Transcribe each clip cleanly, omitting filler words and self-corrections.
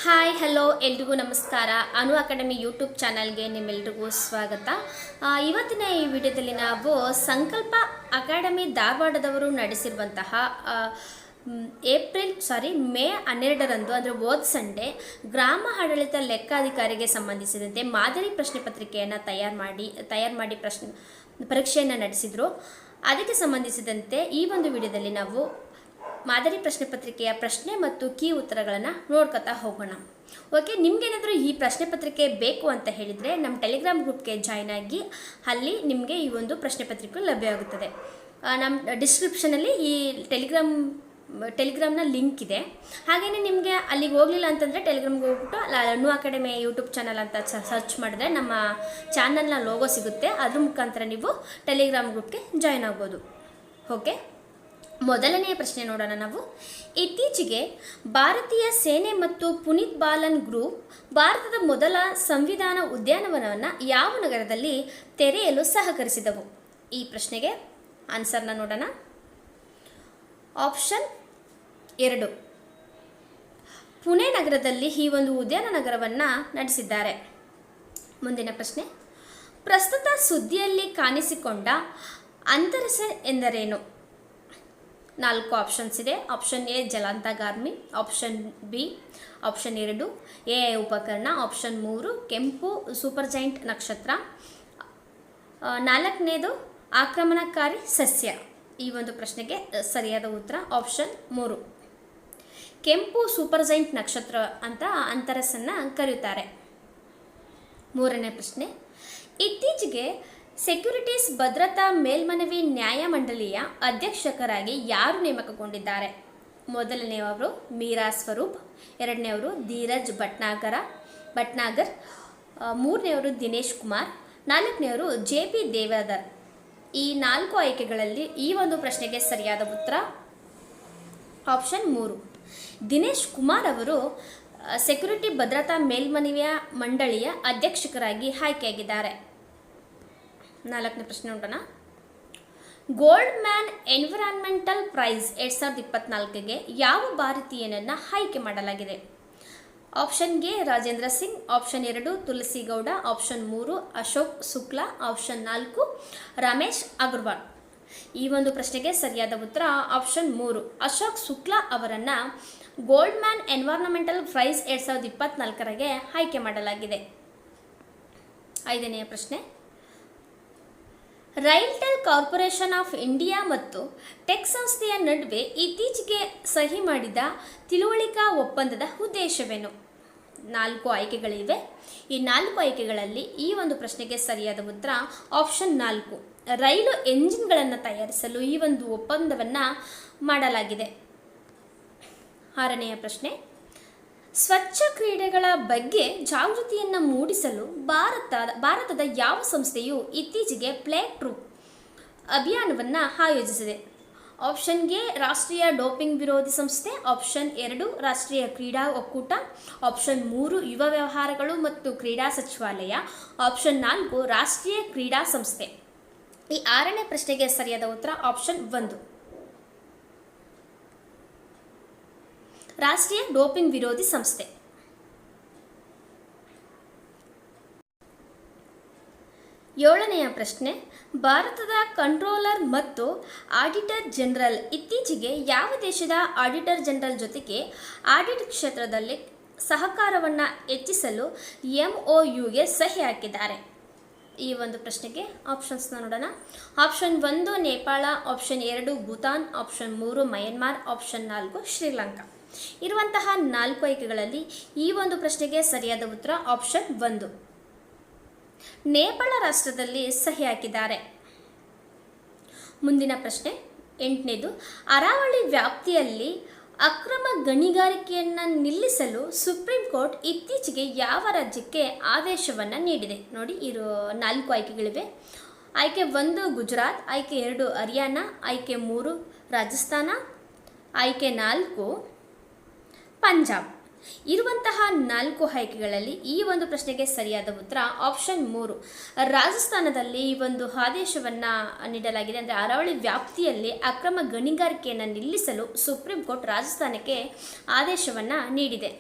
Hi hello ಎಲ್ರಿಗೂ ನಮಸ್ಕಾರ. ಅನು academy YouTube ಚಾನಲ್ಗೆ ನಿಮ್ಮೆಲ್ರಿಗೂ ಸ್ವಾಗತ. ಇವತ್ತಿನ ಈ ವಿಡಿಯೋದಲ್ಲಿ ನಾವು ಸಂಕಲ್ಪ ಅಕಾಡೆಮಿ ಧಾರವಾಡದವರು ನಡೆಸಿರುವಂತಹ ಮೇ 12ರಂದು ಅಂದರೆ ಹೋದ ಸಂಡೇ ಗ್ರಾಮ ಆಡಳಿತ ಲೆಕ್ಕಾಧಿಕಾರಿಗೆ ಸಂಬಂಧಿಸಿದಂತೆ ಮಾದರಿ ಪ್ರಶ್ನೆ ಪತ್ರಿಕೆಯನ್ನು ತಯಾರು ಮಾಡಿ ಪರೀಕ್ಷೆಯನ್ನು ನಡೆಸಿದರು. ಅದಕ್ಕೆ ಸಂಬಂಧಿಸಿದಂತೆ ಈ ಒಂದು ವಿಡಿಯೋದಲ್ಲಿ ನಾವು ಮಾದರಿ ಪ್ರಶ್ನೆ ಪತ್ರಿಕೆಯ ಪ್ರಶ್ನೆ ಮತ್ತು ಕೀ ಉತ್ತರಗಳನ್ನು ನೋಡ್ಕೊತಾ ಹೋಗೋಣ. ಓಕೆ, ನಿಮಗೇನಾದರೂ ಈ ಪ್ರಶ್ನೆ ಪತ್ರಿಕೆ ಬೇಕು ಅಂತ ಹೇಳಿದರೆ ನಮ್ಮ ಟೆಲಿಗ್ರಾಮ್ ಗ್ರೂಪ್ಗೆ ಜಾಯ್ನ್ ಆಗಿ ಅಲ್ಲಿ ನಿಮಗೆ ಈ ಒಂದು ಪ್ರಶ್ನೆ ಪತ್ರಿಕೆ ಲಭ್ಯವಾಗುತ್ತದೆ. ನಮ್ಮ ಡಿಸ್ಕ್ರಿಪ್ಷನಲ್ಲಿ ಈ ಟೆಲಿಗ್ರಾಮ್ನ ಲಿಂಕ್ ಇದೆ. ಹಾಗೆಯೇ ನಿಮಗೆ ಅಲ್ಲಿಗೆ ಹೋಗಲಿಲ್ಲ ಅಂತಂದರೆ ಟೆಲಿಗ್ರಾಮ್ಗೆ ಹೋಗ್ಬಿಟ್ಟು ಅನು ಅಕಾಡೆಮಿ ಯೂಟ್ಯೂಬ್ ಚಾನಲ್ ಅಂತ ಸರ್ಚ್ ಮಾಡಿದ್ರೆ ನಮ್ಮ ಚಾನಲ್ನ ಲೋಗೋ ಸಿಗುತ್ತೆ. ಅದ್ರ ಮುಖಾಂತರ ನೀವು ಟೆಲಿಗ್ರಾಮ್ ಗ್ರೂಪ್ಗೆ ಜಾಯ್ನ್ ಆಗ್ಬೋದು. ಓಕೆ, ಮೊದಲನೆಯ ಪ್ರಶ್ನೆ ನೋಡೋಣ ನಾವು. ಇತ್ತೀಚೆಗೆ ಭಾರತೀಯ ಸೇನೆ ಮತ್ತು ಪುನೀತ್ ಬಾಲನ್ ಗ್ರೂಪ್ ಭಾರತದ ಮೊದಲ ಸಂವಿಧಾನ ಉದ್ಯಾನವನವನ್ನು ಯಾವ ನಗರದಲ್ಲಿ ತೆರೆಯಲು ಸಹಕರಿಸಿದವು? ಈ ಪ್ರಶ್ನೆಗೆ ಆನ್ಸರ್ನ ನೋಡೋಣ. ಆಪ್ಷನ್ 2 ಪುಣೆ ನಗರದಲ್ಲಿ ಈ ಒಂದು ಉದ್ಯಾನ ನಗರವನ್ನು ನಡೆಸಿದ್ದಾರೆ. ಮುಂದಿನ ಪ್ರಶ್ನೆ, ಪ್ರಸ್ತುತ ಸುದ್ದಿಯಲ್ಲಿ ಕಾಣಿಸಿಕೊಂಡ ಅಂತರಸ ಎಂದರೇನು? 4 ಆಪ್ಷನ್ಸ್ ಇದೆ. ಆಪ್ಷನ್ ಎ ಜಲಾಂತರ್ಗಾಮಿ, ಆಪ್ಷನ್ ಬಿ ಆಪ್ಷನ್ 2 ಎ ಉಪಕರಣ, ಆಪ್ಷನ್ 3 ಕೆಂಪು ಸೂಪರ್ ಜೈಂಟ್ ನಕ್ಷತ್ರ, 4ನೇದು ಆಕ್ರಮಣಕಾರಿ ಸಸ್ಯ. ಈ ಒಂದು ಪ್ರಶ್ನೆಗೆ ಸರಿಯಾದ ಉತ್ತರ ಆಪ್ಷನ್ 3 ಕೆಂಪು ಸೂಪರ್ ಜೈಂಟ್ ನಕ್ಷತ್ರ ಅಂತ ಅಂತರಸನ್ನು ಕರೆಯುತ್ತಾರೆ. 3ನೇ ಪ್ರಶ್ನೆ, ಇತ್ತೀಚೆಗೆ ಸೆಕ್ಯೂರಿಟೀಸ್ ಭದ್ರತಾ ಮೇಲ್ಮನವಿ ನ್ಯಾಯಮಂಡಳಿಯ ಅಧ್ಯಕ್ಷರಾಗಿ ಯಾರು ನೇಮಕಗೊಂಡಿದ್ದಾರೆ? ಮೊದಲನೆಯವರು ಮೀರಾ ಸ್ವರೂಪ್, 2ನೇವರು ಧೀರಜ್ ಭಟ್ನಾಗರ್, 3ನೇವರು ದಿನೇಶ್ ಕುಮಾರ್, 4ನೇವರು JP ದೇವಧರ್. ಈ 4 ಆಯ್ಕೆಗಳಲ್ಲಿ ಈ ಒಂದು ಪ್ರಶ್ನೆಗೆ ಸರಿಯಾದ ಉತ್ತರ ಆಪ್ಷನ್ 3 ದಿನೇಶ್ ಕುಮಾರ್ ಅವರು ಸೆಕ್ಯೂರಿಟಿ ಭದ್ರತಾ ಮೇಲ್ಮನವಿಯ ಮಂಡಳಿಯ ಅಧ್ಯಕ್ಷರಾಗಿ ಆಯ್ಕೆಯಾಗಿದ್ದಾರೆ. 4ನೇ ಪ್ರಶ್ನೆ ನೋಡೋಣ. ಗೋಲ್ಡ್ ಮ್ಯಾನ್ ಎನ್ವಿರಾನ್ಮೆಂಟಲ್ ಪ್ರೈಸ್ 2024ಗೆ ಯಾವ ಭಾರತೀಯನನ್ನು ಆಯ್ಕೆ ಮಾಡಲಾಗಿದೆ? Option A Rajendra Singh, option 2 Tulsi Gowda, option 3 Ashok Shukla, option 4 Ramesh Agarwal. ಈ ಒಂದು ಪ್ರಶ್ನೆಗೆ ಸರಿಯಾದ ಉತ್ತರ ಆಪ್ಷನ್ 3 ಅಶೋಕ್ ಶುಕ್ಲಾ ಅವರನ್ನು ಗೋಲ್ಡ್ ಮ್ಯಾನ್ ಎನ್ವೈರ್ನಮೆಂಟಲ್ ಪ್ರೈಸ್ 2024ಗೆ ಆಯ್ಕೆ ಮಾಡಲಾಗಿದೆ. 5ನೆಯ ಪ್ರಶ್ನೆ, ರೈಲ್ಟೆಲ್ ಕಾರ್ಪೊರೇಷನ್ ಆಫ್ ಇಂಡಿಯಾ ಮತ್ತು ಟೆಕ್ ಸಂಸ್ಥೆಯ ನಡುವೆ ಇತ್ತೀಚೆಗೆ ಸಹಿ ಮಾಡಿದ ತಿಳುವಳಿಕಾ ಒಪ್ಪಂದದ ಉದ್ದೇಶವೇನು? 4 ಆಯ್ಕೆಗಳಿವೆ. ಈ 4 ಆಯ್ಕೆಗಳಲ್ಲಿ ಈ ಒಂದು ಪ್ರಶ್ನೆಗೆ ಸರಿಯಾದ ಉತ್ತರ ಆಪ್ಷನ್ 4 ರೈಲು ಎಂಜಿನ್ಗಳನ್ನು ತಯಾರಿಸಲು ಈ ಒಂದು ಒಪ್ಪಂದವನ್ನು ಮಾಡಲಾಗಿದೆ. 6ನೆಯ ಪ್ರಶ್ನೆ, ಸ್ವಚ್ಛ ಕ್ರೀಡೆಗಳ ಬಗ್ಗೆ ಜಾಗೃತಿಯನ್ನು ಮೂಡಿಸಲು ಭಾರತದ ಯಾವ ಸಂಸ್ಥೆಯು ಇತ್ತೀಚೆಗೆ ಪ್ಲೇ ಟ್ರೂ ಅಭಿಯಾನವನ್ನು ಆಯೋಜಿಸಿದೆ? ಆಪ್ಷನ್ ಎ ರಾಷ್ಟ್ರೀಯ ಡೋಪಿಂಗ್ ವಿರೋಧಿ ಸಂಸ್ಥೆ, ಆಪ್ಷನ್ 2 ರಾಷ್ಟ್ರೀಯ ಕ್ರೀಡಾ ಒಕ್ಕೂಟ, ಆಪ್ಷನ್ 3 ಯುವ ವ್ಯವಹಾರಗಳು ಮತ್ತು ಕ್ರೀಡಾ ಸಚಿವಾಲಯ, ಆಪ್ಷನ್ 4 ರಾಷ್ಟ್ರೀಯ ಕ್ರೀಡಾ ಸಂಸ್ಥೆ. ಈ 6ನೇ ಪ್ರಶ್ನೆಗೆ ಸರಿಯಾದ ಉತ್ತರ ಆಪ್ಷನ್ 1 ರಾಷ್ಟ್ರೀಯ ಡೋಪಿಂಗ್ ವಿರೋಧಿ ಸಂಸ್ಥೆ. 7ನೆಯ ಪ್ರಶ್ನೆ, ಭಾರತದ ಕಂಟ್ರೋಲರ್ ಮತ್ತು ಆಡಿಟರ್ ಜನರಲ್ ಇತ್ತೀಚೆಗೆ ಯಾವ ದೇಶದ ಆಡಿಟರ್ ಜನರಲ್ ಜೊತೆಗೆ ಆಡಿಟ್ ಕ್ಷೇತ್ರದಲ್ಲಿ ಸಹಕಾರವನ್ನು ಹೆಚ್ಚಿಸಲು MOUಗೆ ಸಹಿ ಹಾಕಿದ್ದಾರೆ? ಈ ಒಂದು ಪ್ರಶ್ನೆಗೆ ಆಪ್ಷನ್ಸ್ನ ನೋಡೋಣ. Option 1 Nepal, option 2 Bhutan, option 3 Myanmar, option 4 Sri Lanka. ಇರುವಂತಹ 4 ಆಯ್ಕೆಗಳಲ್ಲಿ ಈ ಒಂದು ಪ್ರಶ್ನೆಗೆ ಸರಿಯಾದ ಉತ್ತರ ಆಪ್ಷನ್ 1 ನೇಪಾಳ ರಾಷ್ಟ್ರದಲ್ಲಿ ಸಹಿ ಹಾಕಿದ್ದಾರೆ. ಮುಂದಿನ ಪ್ರಶ್ನೆ 8ನೇದು, ಅರಾವಳಿ ವ್ಯಾಪ್ತಿಯಲ್ಲಿ ಅಕ್ರಮ ಗಣಿಗಾರಿಕೆಯನ್ನು ನಿಲ್ಲಿಸಲು ಸುಪ್ರೀಂ ಕೋರ್ಟ್ ಇತ್ತೀಚೆಗೆ ಯಾವ ರಾಜ್ಯಕ್ಕೆ ಆದೇಶವನ್ನು ನೀಡಿದೆ? ನೋಡಿ, ಇರೋ 4 ಆಯ್ಕೆಗಳಿವೆ. ಆಯ್ಕೆ 1 ಗುಜರಾತ್, ಆಯ್ಕೆ 2 ಹರಿಯಾಣ, ಆಯ್ಕೆ 3 ರಾಜಸ್ಥಾನ, ಆಯ್ಕೆ 4 ಪಂಜಾಬ್. ಇರುವಂತಹ 4 ಆಯ್ಕೆಗಳಲ್ಲಿ ಈ ಒಂದು ಪ್ರಶ್ನೆಗೆ ಸರಿಯಾದ ಉತ್ತರ ಆಪ್ಷನ್ 3 ರಾಜಸ್ಥಾನದಲ್ಲಿ ಈ ಒಂದು ಆದೇಶವನ್ನು ನೀಡಲಾಗಿದೆ. ಅಂದರೆ ಅರಾವಳಿ ವ್ಯಾಪ್ತಿಯಲ್ಲಿ ಅಕ್ರಮ ಗಣಿಗಾರಿಕೆಯನ್ನು ನಿಲ್ಲಿಸಲು ಸುಪ್ರೀಂ ಕೋರ್ಟ್ ರಾಜಸ್ಥಾನಕ್ಕೆ ಆದೇಶವನ್ನು ನೀಡಿದೆ.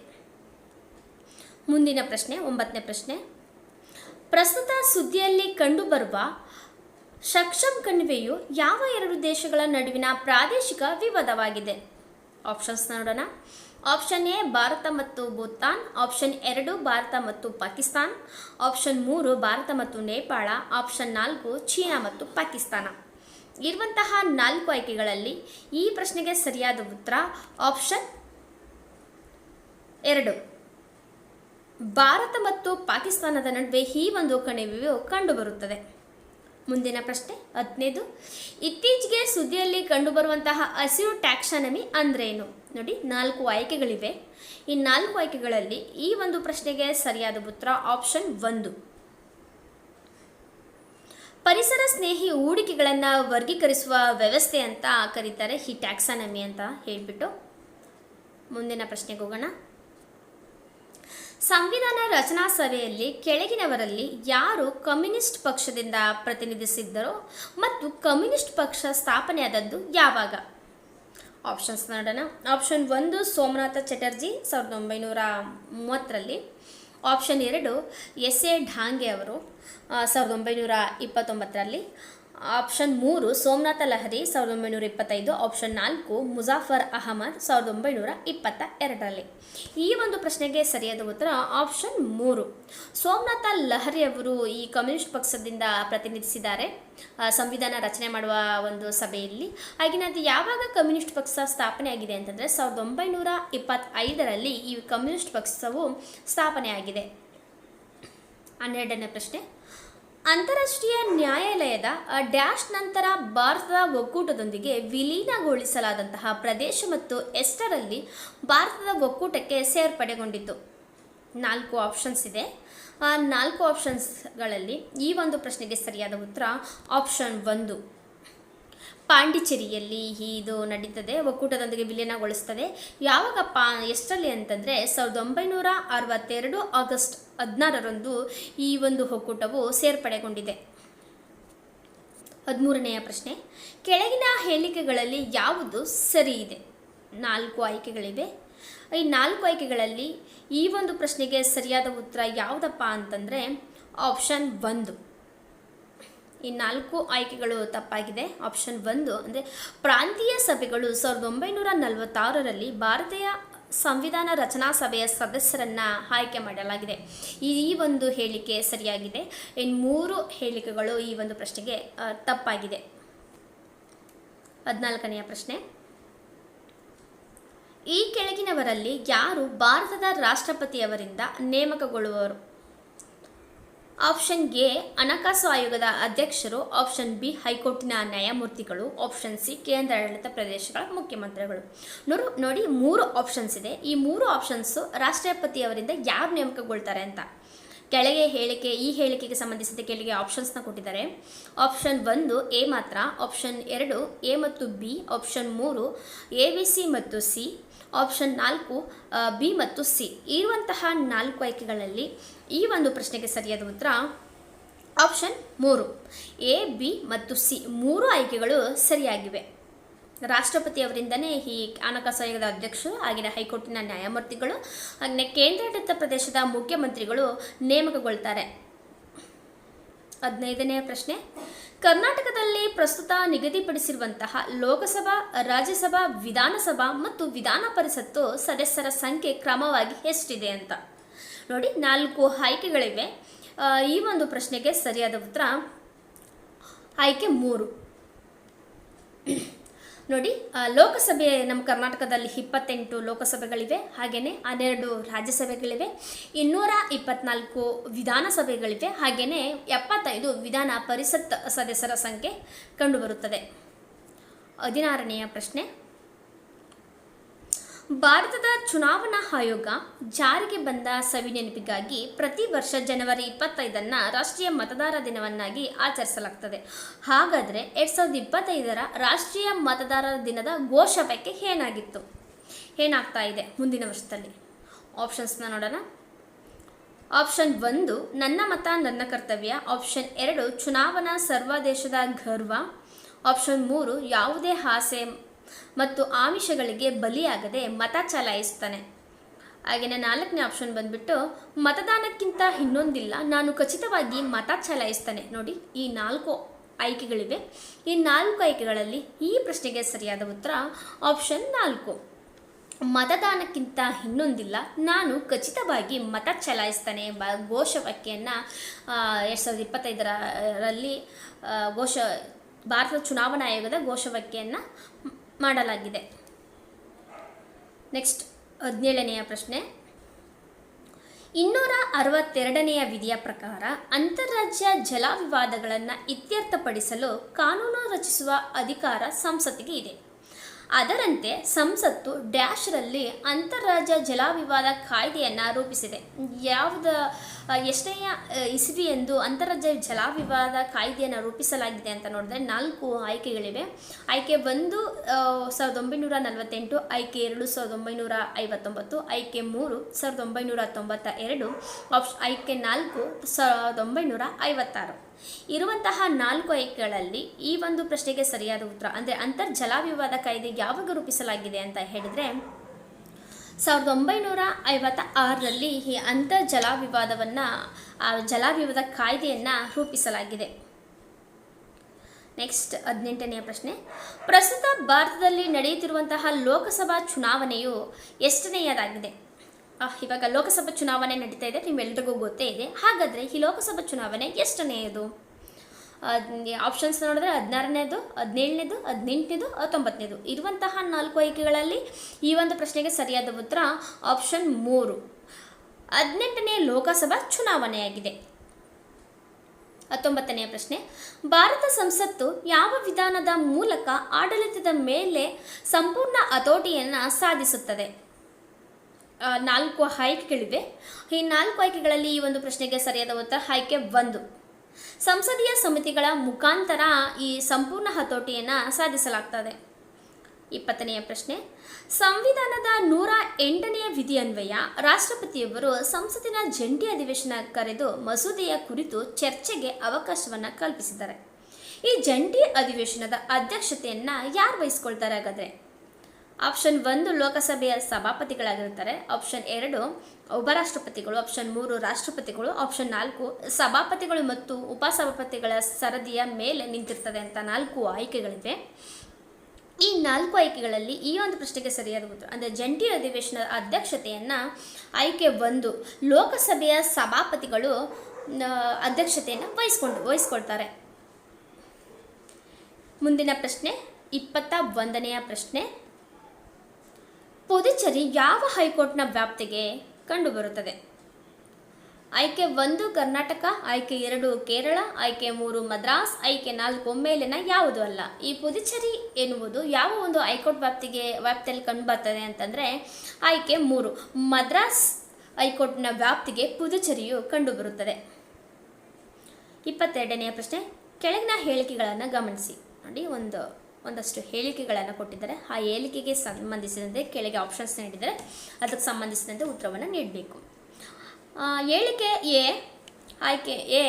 ಮುಂದಿನ ಪ್ರಶ್ನೆ 9ನೇ ಪ್ರಶ್ನೆ. ಪ್ರಸ್ತುತ ಸುದ್ದಿಯಲ್ಲಿ ಕಂಡುಬರುವ ಸಕ್ಷಮ್ ಕಣಿವೆಯು ಯಾವ ಎರಡು ದೇಶಗಳ ನಡುವಿನ ಪ್ರಾದೇಶಿಕ ವಿವಾದವಾಗಿದೆ? ಆಪ್ಷನ್ಸ್ ನೋಡೋಣ. ಆಪ್ಷನ್ ಎ ಭಾರತ ಮತ್ತು ಭೂತಾನ್, ಆಪ್ಷನ್ 2 ಭಾರತ ಮತ್ತು ಪಾಕಿಸ್ತಾನ್, ಆಪ್ಷನ್ 3 ಭಾರತ ಮತ್ತು ನೇಪಾಳ, ಆಪ್ಷನ್ 4 ಚೀನಾ ಮತ್ತು ಪಾಕಿಸ್ತಾನ. ಇರುವಂತಹ 4 ಆಯ್ಕೆಗಳಲ್ಲಿ ಈ ಪ್ರಶ್ನೆಗೆ ಸರಿಯಾದ ಉತ್ತರ ಆಪ್ಷನ್ 2. ಭಾರತ ಮತ್ತು ಪಾಕಿಸ್ತಾನದ ನಡುವೆ ಈ ಒಂದು ಕಣಿವೆಯು ಕಂಡುಬರುತ್ತದೆ. ಮುಂದಿನ ಪ್ರಶ್ನೆ 15. ಇತ್ತೀಚೆಗೆ ಸುದ್ದಿಯಲ್ಲಿ ಕಂಡುಬರುವಂತಹ ಹಸಿರು ಟ್ಯಾಕ್ಸಾನಮಿ ಅಂದ್ರೇನು? ನೋಡಿ, 4 ಆಯ್ಕೆಗಳಿವೆ. ಈ 4 ಆಯ್ಕೆಗಳಲ್ಲಿ ಈ ಒಂದು ಪ್ರಶ್ನೆಗೆ ಸರಿಯಾದ ಉತ್ತರ ಆಪ್ಷನ್ 1. ಪರಿಸರ ಸ್ನೇಹಿ ಹೂಡಿಕೆಗಳನ್ನು ವರ್ಗೀಕರಿಸುವ ವ್ಯವಸ್ಥೆ ಅಂತ ಕರೀತಾರೆ ಈ ಟ್ಯಾಕ್ಸಾನಮಿ ಅಂತ ಹೇಳಿಬಿಟ್ಟು. ಮುಂದಿನ ಪ್ರಶ್ನೆಗೆ ಹೋಗೋಣ. ಸಂವಿಧಾನ ರಚನಾ ಸಭೆಯಲ್ಲಿ ಕೆಳಗಿನವರಲ್ಲಿ ಯಾರು ಕಮ್ಯುನಿಸ್ಟ್ ಪಕ್ಷದಿಂದ ಪ್ರತಿನಿಧಿಸಿದ್ದರೋ ಮತ್ತು ಕಮ್ಯುನಿಸ್ಟ್ ಪಕ್ಷ ಸ್ಥಾಪನೆಯಾದದ್ದು ಯಾವಾಗ? ಆಪ್ಷನ್ಸ್ ನೋಡೋಣ. ಆಪ್ಷನ್ 1 ಸೋಮನಾಥ ಚಟರ್ಜಿ 1930ರಲ್ಲಿ, ಆಪ್ಷನ್ 2 ಎಸ್ ಎ ಢಾಂಗೆ ಅವರು 1929ರಲ್ಲಿ, ಆಪ್ಷನ್ 3 ಸೋಮನಾಥ ಲಹರಿ 1925, ಆಪ್ಷನ್ 4 ಮುಜಾಫರ್ ಅಹಮದ್ 1922ರಲ್ಲಿ. ಈ ಒಂದು ಪ್ರಶ್ನೆಗೆ ಸರಿಯಾದ ಉತ್ತರ ಆಪ್ಷನ್ 3. ಸೋಮನಾಥ ಲಹರಿ ಅವರು ಈ ಕಮ್ಯುನಿಸ್ಟ್ ಪಕ್ಷದಿಂದ ಪ್ರತಿನಿಧಿಸಿದ್ದಾರೆ ಸಂವಿಧಾನ ರಚನೆ ಮಾಡುವ ಒಂದು ಸಭೆಯಲ್ಲಿ. ಹಾಗೆಯೇ ಯಾವಾಗ ಕಮ್ಯುನಿಸ್ಟ್ ಪಕ್ಷ ಸ್ಥಾಪನೆಯಾಗಿದೆ ಅಂತಂದರೆ 1925ರಲ್ಲಿ ಈ ಕಮ್ಯುನಿಸ್ಟ್ ಪಕ್ಷವು ಸ್ಥಾಪನೆಯಾಗಿದೆ. 12ನೇ ಪ್ರಶ್ನೆ. ಅಂತಾರಾಷ್ಟ್ರೀಯ ನ್ಯಾಯಾಲಯದ ಡ್ಯಾಶ್ ನಂತರ ಭಾರತದ ಒಕ್ಕೂಟದೊಂದಿಗೆ ವಿಲೀನಗೊಳಿಸಲಾದಂತಹ ಪ್ರದೇಶ ಮತ್ತು ಎಷ್ಟರಲ್ಲಿ ಭಾರತದ ಒಕ್ಕೂಟಕ್ಕೆ ಸೇರ್ಪಡೆಗೊಂಡಿತು? 4 ಆಪ್ಷನ್ಸ್ ಇದೆ. 4 ಆಪ್ಷನ್ಸ್ಗಳಲ್ಲಿ ಈ ಒಂದು ಪ್ರಶ್ನೆಗೆ ಸರಿಯಾದ ಉತ್ತರ ಆಪ್ಷನ್ 1. ಪಾಂಡಿಚೇರಿಯಲ್ಲಿ ಇದು ನಡೀತದೆ, ಒಕ್ಕೂಟದೊಂದಿಗೆ ವಿಲೀನಗೊಳಿಸ್ತದೆ. ಯಾವಾಗಪ್ಪ ಎಷ್ಟರಲ್ಲಿ ಅಂತಂದರೆ 1962 ಆಗಸ್ಟ್ 16ರಂದು ಈ ಒಂದು ಒಕ್ಕೂಟವು ಸೇರ್ಪಡೆಗೊಂಡಿದೆ. 13ನೆಯ ಪ್ರಶ್ನೆ. ಕೆಳಗಿನ ಹೇಳಿಕೆಗಳಲ್ಲಿ ಯಾವುದು ಸರಿ ಇದೆ? 4 ಆಯ್ಕೆಗಳಿವೆ. ಈ 4 ಆಯ್ಕೆಗಳಲ್ಲಿ ಈ ಒಂದು ಪ್ರಶ್ನೆಗೆ ಸರಿಯಾದ ಉತ್ತರ ಯಾವುದಪ್ಪ ಅಂತಂದರೆ ಆಪ್ಷನ್ 1. ಈ 4 ಆಯ್ಕೆಗಳು ತಪ್ಪಾಗಿದೆ. ಆಪ್ಷನ್ 1 ಅಂದರೆ ಪ್ರಾಂತೀಯ ಸಭೆಗಳು 1946ರಲ್ಲಿ ಭಾರತೀಯ ಸಂವಿಧಾನ ರಚನಾ ಸಭೆಯ ಸದಸ್ಯರನ್ನು ಆಯ್ಕೆ ಮಾಡಲಾಗಿದೆ. ಈ ಒಂದು ಹೇಳಿಕೆ ಸರಿಯಾಗಿದೆ. ಇನ್ನು 3 ಹೇಳಿಕೆಗಳು ಈ ಒಂದು ಪ್ರಶ್ನೆಗೆ ತಪ್ಪಾಗಿದೆ. 14ನೆಯ ಪ್ರಶ್ನೆ. ಈ ಕೆಳಗಿನವರಲ್ಲಿ ಯಾರು ಭಾರತದ ರಾಷ್ಟ್ರಪತಿಯವರಿಂದ ನೇಮಕಗೊಳ್ಳುವರು? ಆಪ್ಷನ್ ಎ ಹಣಕಾಸು ಆಯೋಗದ ಅಧ್ಯಕ್ಷರು, ಆಪ್ಷನ್ ಬಿ ಹೈಕೋರ್ಟಿನ ನ್ಯಾಯಮೂರ್ತಿಗಳು, ಆಪ್ಷನ್ ಸಿ ಕೇಂದ್ರಾಡಳಿತ ಪ್ರದೇಶಗಳ ಮುಖ್ಯಮಂತ್ರಿಗಳು. ನೋಡಿ 3 ಆಪ್ಷನ್ಸ್ ಇದೆ. ಈ 3 ಆಪ್ಷನ್ಸು ರಾಷ್ಟ್ರಪತಿಯವರಿಂದ ಯಾರು ನೇಮಕಗೊಳ್ತಾರೆ ಅಂತ. ಕೆಳಗೆ ಈ ಹೇಳಿಕೆಗೆ ಸಂಬಂಧಿಸಿದ ಕೆಳಗೆ ಆಪ್ಷನ್ಸ್ನ ಕೊಟ್ಟಿದ್ದಾರೆ. ಆಪ್ಷನ್ 1 ಎ ಮಾತ್ರ, ಆಪ್ಷನ್ 2 ಎ ಮತ್ತು B, option 3 A B C ಮತ್ತು ಸಿ, ಆಪ್ಷನ್ 4 ಬಿ ಮತ್ತು ಸಿ. ಇರುವಂತಹ 4 ಆಯ್ಕೆಗಳಲ್ಲಿ ಈ ಒಂದು ಪ್ರಶ್ನೆಗೆ ಸರಿಯಾದ ಉತ್ತರ ಆಪ್ಷನ್ 3 ಎ ಬಿ ಮತ್ತು ಸಿ. 3 ಆಯ್ಕೆಗಳು ಸರಿಯಾಗಿವೆ. ರಾಷ್ಟ್ರಪತಿಯವರಿಂದನೇ ಈ ಹಣಕಾಸು ಆಯೋಗದ ಅಧ್ಯಕ್ಷರು, ಹಾಗೆಯೇ ಹೈಕೋರ್ಟಿನ ನ್ಯಾಯಮೂರ್ತಿಗಳು, ಹಾಗೆಯೇ ಕೇಂದ್ರಾಡಳಿತ ಪ್ರದೇಶದ ಮುಖ್ಯಮಂತ್ರಿಗಳು ನೇಮಕಗೊಳ್ತಾರೆ. 15ನೇ ಪ್ರಶ್ನೆ. ಕರ್ನಾಟಕದಲ್ಲಿ ಪ್ರಸ್ತುತ ನಿಗದಿಪಡಿಸಿರುವಂತಹ ಲೋಕಸಭಾ, ರಾಜ್ಯಸಭಾ, ವಿಧಾನಸಭಾ ಮತ್ತು ವಿಧಾನ ಪರಿಷತ್ತು ಸದಸ್ಯರ ಸಂಖ್ಯೆ ಕ್ರಮವಾಗಿ ಎಷ್ಟಿದೆ ಅಂತ. ನೋಡಿ 4 ಆಯ್ಕೆಗಳಿವೆ. ಈ ಒಂದು ಪ್ರಶ್ನೆಗೆ ಸರಿಯಾದ ಉತ್ತರ ಆಯ್ಕೆ 3. ನೋಡಿ, ಲೋಕಸಭೆ ನಮ್ಮ ಕರ್ನಾಟಕದಲ್ಲಿ 28 ಲೋಕಸಭೆಗಳಿವೆ, ಹಾಗೆಯೇ 12 ರಾಜ್ಯಸಭೆಗಳಿವೆ, 224 ವಿಧಾನಸಭೆಗಳಿವೆ, ಹಾಗೆಯೇ 75 ವಿಧಾನ ಪರಿಷತ್ ಸದಸ್ಯರ ಸಂಖ್ಯೆ ಕಂಡುಬರುತ್ತದೆ. 16ನೆಯ ಪ್ರಶ್ನೆ. ಭಾರತದ ಚುನಾವಣಾ ಆಯೋಗ ಜಾರಿಗೆ ಬಂದ ಸವಿನೆನಪಿಗಾಗಿ ಪ್ರತಿ ವರ್ಷ ಜನವರಿ 25ನ್ನು ರಾಷ್ಟ್ರೀಯ ಮತದಾರ ದಿನವನ್ನಾಗಿ ಆಚರಿಸಲಾಗ್ತದೆ. ಹಾಗಾದರೆ 2025ರ ರಾಷ್ಟ್ರೀಯ ಮತದಾರರ ದಿನದ ಘೋಷವಾಕ್ಯ ಏನಾಗ್ತಾ ಇದೆ ಮುಂದಿನ ವರ್ಷದಲ್ಲಿ? ಆಪ್ಷನ್ಸ್ನ ನೋಡೋಣ. ಆಪ್ಷನ್ 1 ನನ್ನ ಮತ ನನ್ನ ಕರ್ತವ್ಯ, ಆಪ್ಷನ್ 2 ಚುನಾವಣಾ ಸರ್ವದೇಶದ ಗರ್ವ, ಆಪ್ಷನ್ 3 ಯಾವುದೇ ಆಸೆ ಮತ್ತು ಆಮಿಷಗಳಿಗೆ ಬಲಿಯಾಗದೆ ಮತ ಚಲಾಯಿಸುತ್ತಾನೆ, ಹಾಗೆಯೇ 4ನೇ ಆಪ್ಷನ್ ಬಂದ್ಬಿಟ್ಟು ಮತದಾನಕ್ಕಿಂತ ಇನ್ನೊಂದಿಲ್ಲ, ನಾನು ಖಚಿತವಾಗಿ ಮತ ಚಲಾಯಿಸ್ತೇನೆ. ನೋಡಿ, ಈ 4 ಆಯ್ಕೆಗಳಿವೆ. ಈ 4 ಆಯ್ಕೆಗಳಲ್ಲಿ ಈ ಪ್ರಶ್ನೆಗೆ ಸರಿಯಾದ ಉತ್ತರ ಆಪ್ಷನ್ 4. ಮತದಾನಕ್ಕಿಂತ ಇನ್ನೊಂದಿಲ್ಲ, ನಾನು ಖಚಿತವಾಗಿ ಮತ ಚಲಾಯಿಸ್ತೇನೆ ಎಂಬ ಘೋಷವಾಕ್ಯವನ್ನು 2025ರಲ್ಲಿ ಭಾರತ ಚುನಾವಣಾ ಆಯೋಗದ ಘೋಷವಾಕ್ಯವನ್ನು ಮಾಡಲಾಗಿದೆ. ನೆಕ್ಸ್ಟ್ 17ನೆಯ ಪ್ರಶ್ನೆ. 262ನೆಯ ವಿಧಿಯ ಪ್ರಕಾರ ಅಂತಾರಾಜ್ಯ ಜಲ ವಿವಾದಗಳನ್ನು ಇತ್ಯರ್ಥಪಡಿಸಲು ಕಾನೂನು ರಚಿಸುವ ಅಧಿಕಾರ ಸಂಸತ್ತಿಗೆ ಇದೆ. ಅದರಂತೆ ಸಂಸತ್ತು ಡ್ಯಾಶ್ರಲ್ಲಿ ಅಂತಾರಾಜ್ಯ ಜಲ ವಿವಾದ ಕಾಯ್ದೆಯನ್ನು ರೂಪಿಸಿದೆ. ಎಷ್ಟನೆಯ ಇಸವಿ ಎಂದು ಅಂತಾರಾಜ್ಯ ಜಲ ವಿವಾದ ಕಾಯ್ದೆಯನ್ನು ರೂಪಿಸಲಾಗಿದೆ ಅಂತ ನೋಡಿದ್ರೆ 4 ಆಯ್ಕೆಗಳಿವೆ. ಆಯ್ಕೆ 1 1948, ಆಯ್ಕೆ 2 1959, ಆಯ್ಕೆ 3 1992, ಆಯ್ಕೆ 4 1956. ಇರುವಂತಹ 4 ಆಯ್ಕೆಗಳಲ್ಲಿ ಈ ಒಂದು ಪ್ರಶ್ನೆಗೆ ಸರಿಯಾದ ಉತ್ತರ ಅಂದರೆ ಅಂತರ್ಜಲ ವಿವಾದ ಕಾಯ್ದೆ ಯಾವಾಗ ರೂಪಿಸಲಾಗಿದೆ ಅಂತ ಹೇಳಿದರೆ 1956ರಲ್ಲಿ ಈ ಅಂತರ್ಜಲ ವಿವಾದವನ್ನು ಜಲ ವಿವಾದ ಕಾಯ್ದೆಯನ್ನು ರೂಪಿಸಲಾಗಿದೆ. ನೆಕ್ಸ್ಟ್ 18ನೆಯ ಪ್ರಶ್ನೆ. ಪ್ರಸ್ತುತ ಭಾರತದಲ್ಲಿ ನಡೆಯುತ್ತಿರುವಂತಹ ಲೋಕಸಭಾ ಚುನಾವಣೆಯು ಎಷ್ಟನೆಯದಾಗಿದೆ? ಇವಾಗ ಲೋಕಸಭಾ ಚುನಾವಣೆ ನಡೀತಾ ಇದೆ, ನಿಮ್ಮೆಲ್ರಿಗೂ ಗೊತ್ತೇ ಇದೆ. ಹಾಗಾದರೆ ಈ ಲೋಕಸಭಾ ಚುನಾವಣೆ ಎಷ್ಟನೆಯದು? ಆಪ್ಷನ್ಸ್ ನೋಡಿದ್ರೆ 16ನೇದು, 17ನೇದು, 18ನೇದು, 19ನೇದು. ಇರುವಂತಹ 4 ಆಯ್ಕೆಗಳಲ್ಲಿ ಈ ಒಂದು ಪ್ರಶ್ನೆಗೆ ಸರಿಯಾದ ಉತ್ತರ ಆಪ್ಷನ್ 3, 18ನೇ ಲೋಕಸಭಾ ಚುನಾವಣೆಯಾಗಿದೆ. 19ನೆಯ ಪ್ರಶ್ನೆ. ಭಾರತ ಸಂಸತ್ತು ಯಾವ ವಿಧಾನದ ಮೂಲಕ ಆಡಳಿತದ ಮೇಲೆ ಸಂಪೂರ್ಣ ಹತೋಟಿಯನ್ನು ಸಾಧಿಸುತ್ತದೆ? 4 ಆಯ್ಕೆಗಳಿವೆ. ಈ 4 ಆಯ್ಕೆಗಳಲ್ಲಿ ಈ ಒಂದು ಪ್ರಶ್ನೆಗೆ ಸರಿಯಾದ ಉತ್ತರ ಆಯ್ಕೆ 1. ಸಂಸದೀಯ ಸಮಿತಿಗಳ ಮುಖಾಂತರ ಈ ಸಂಪೂರ್ಣ ಹತೋಟಿಯನ್ನು ಸಾಧಿಸಲಾಗ್ತದೆ. 20ನೆಯ ಪ್ರಶ್ನೆ. ಸಂವಿಧಾನದ 108ನೆಯ ವಿಧಿ ಅನ್ವಯ ರಾಷ್ಟ್ರಪತಿಯವರು ಸಂಸತ್ತಿನ ಜಂಟಿ ಅಧಿವೇಶನ ಕರೆದು ಮಸೂದೆಯ ಕುರಿತು ಚರ್ಚೆಗೆ ಅವಕಾಶವನ್ನು ಕಲ್ಪಿಸಿದ್ದಾರೆ. ಈ ಜಂಟಿ ಅಧಿವೇಶನದ ಅಧ್ಯಕ್ಷತೆಯನ್ನು ಯಾರು ವಹಿಸ್ಕೊಳ್ತಾರೆ ಹಾಗಾದರೆ? ಆಪ್ಷನ್ 1 ಲೋಕಸಭೆಯ ಸಭಾಪತಿಗಳಾಗಿರ್ತಾರೆ, ಆಪ್ಷನ್ 2 ಉಪರಾಷ್ಟ್ರಪತಿಗಳು, ಆಪ್ಷನ್ 3 ರಾಷ್ಟ್ರಪತಿಗಳು, ಆಪ್ಷನ್ 4 ಸಭಾಪತಿಗಳು ಮತ್ತು ಉಪಸಭಾಪತಿಗಳ ಸರದಿಯ ಮೇಲೆ ನಿಂತಿರ್ತದೆ ಅಂತ 4 ಆಯ್ಕೆಗಳಿವೆ. ಈ 4 ಆಯ್ಕೆಗಳಲ್ಲಿ ಈ ಒಂದು ಪ್ರಶ್ನೆಗೆ ಸರಿಯಾದ ಉತ್ತರ ಅಂದರೆ ಜಂಟಿ ಅಧಿವೇಶನದ ಅಧ್ಯಕ್ಷತೆಯನ್ನು ಆಯ್ಕೆ 1 ಲೋಕಸಭೆಯ ಸಭಾಪತಿಗಳು ಅಧ್ಯಕ್ಷತೆಯನ್ನು ವಹಿಸ್ಕೊಳ್ತಾರೆ. ಮುಂದಿನ ಪ್ರಶ್ನೆ 21ನೆಯ ಪ್ರಶ್ನೆ. ಪುದುಚೇರಿ ಯಾವ ಹೈಕೋರ್ಟ್ನ ವ್ಯಾಪ್ತಿಗೆ ಕಂಡುಬರುತ್ತದೆ? ಆಯ್ಕೆ 1 ಕರ್ನಾಟಕ, ಆಯ್ಕೆ 2 ಕೇರಳ, ಆಯ್ಕೆ 3 ಮದ್ರಾಸ್, ಆಯ್ಕೆ 4 ಮೇಲಿನ ಯಾವುದು ಅಲ್ಲ. ಈ ಪುದುಚೇರಿ ಎನ್ನುವುದು ಯಾವ ಒಂದು ಹೈಕೋರ್ಟ್ ವ್ಯಾಪ್ತಿಯಲ್ಲಿ ಕಂಡುಬರ್ತದೆ ಅಂತಂದರೆ ಆಯ್ಕೆ 3 ಮದ್ರಾಸ್ ಹೈಕೋರ್ಟ್ನ ವ್ಯಾಪ್ತಿಗೆ ಪುದುಚೇರಿಯು ಕಂಡುಬರುತ್ತದೆ. 22ನೆಯ ಪ್ರಶ್ನೆ. ಕೆಳಗಿನ ಹೇಳಿಕೆಗಳನ್ನು ಗಮನಿಸಿ. ನೋಡಿ, ಒಂದಷ್ಟು ಹೇಳಿಕೆಗಳನ್ನು ಕೊಟ್ಟಿದ್ದಾರೆ. ಆ ಹೇಳಿಕೆಗೆ ಸಂಬಂಧಿಸಿದಂತೆ ಕೆಳಗೆ ಆಪ್ಷನ್ಸ್ ನೀಡಿದರೆ ಅದಕ್ಕೆ ಸಂಬಂಧಿಸಿದಂತೆ ಉತ್ತರವನ್ನು ನೀಡಬೇಕು. ಹೇಳಿಕೆ ಎ, ಆಯ್ಕೆ ಎ,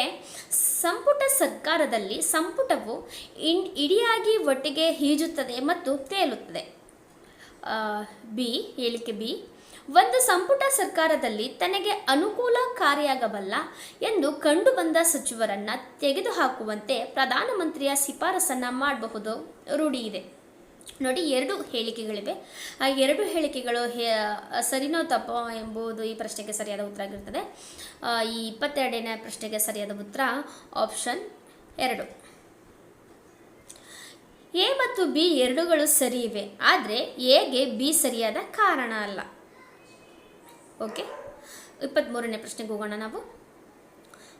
ಸಂಪುಟ ಸರ್ಕಾರದಲ್ಲಿ ಸಂಪುಟವು ಇಡಿಯಾಗಿ ಒಟ್ಟಿಗೆ ಈಜುತ್ತದೆ ಮತ್ತು ತೇಲುತ್ತದೆ. ಬಿ, ಹೇಳಿಕೆ ಬಿ, ಒಂದು ಸಂಪುಟ ಸರ್ಕಾರದಲ್ಲಿ ತನಗೆ ಅನುಕೂಲಕಾರಿಯಾಗಬಲ್ಲ ಎಂದು ಕಂಡುಬಂದ ಸಚಿವರನ್ನು ತೆಗೆದುಹಾಕುವಂತೆ ಪ್ರಧಾನಮಂತ್ರಿಯ ಶಿಫಾರಸನ್ನು ಮಾಡಬಹುದು ರೂಢಿ ಇದೆ. ನೋಡಿ, 2 ಹೇಳಿಕೆಗಳಿವೆ. ಆ 2 ಹೇಳಿಕೆಗಳು ಸರಿನೋ ತಪ್ಪೋ ಎಂಬುದು ಈ ಪ್ರಶ್ನೆಗೆ ಸರಿಯಾದ ಉತ್ತರ ಆಗಿರ್ತದೆ. ಈ 22ನೇ ಪ್ರಶ್ನೆಗೆ ಸರಿಯಾದ ಉತ್ತರ ಆಪ್ಷನ್ 2. ಎ ಮತ್ತು ಬಿ ಎರಡೂಗಳು ಸರಿ ಇವೆ, ಆದರೆ ಎಗೆ ಬಿ ಸರಿಯಾದ ಕಾರಣ ಅಲ್ಲ. ಓಕೆ, 23ನೇ ಪ್ರಶ್ನೆಗೆ ಹೋಗೋಣ ನಾವು.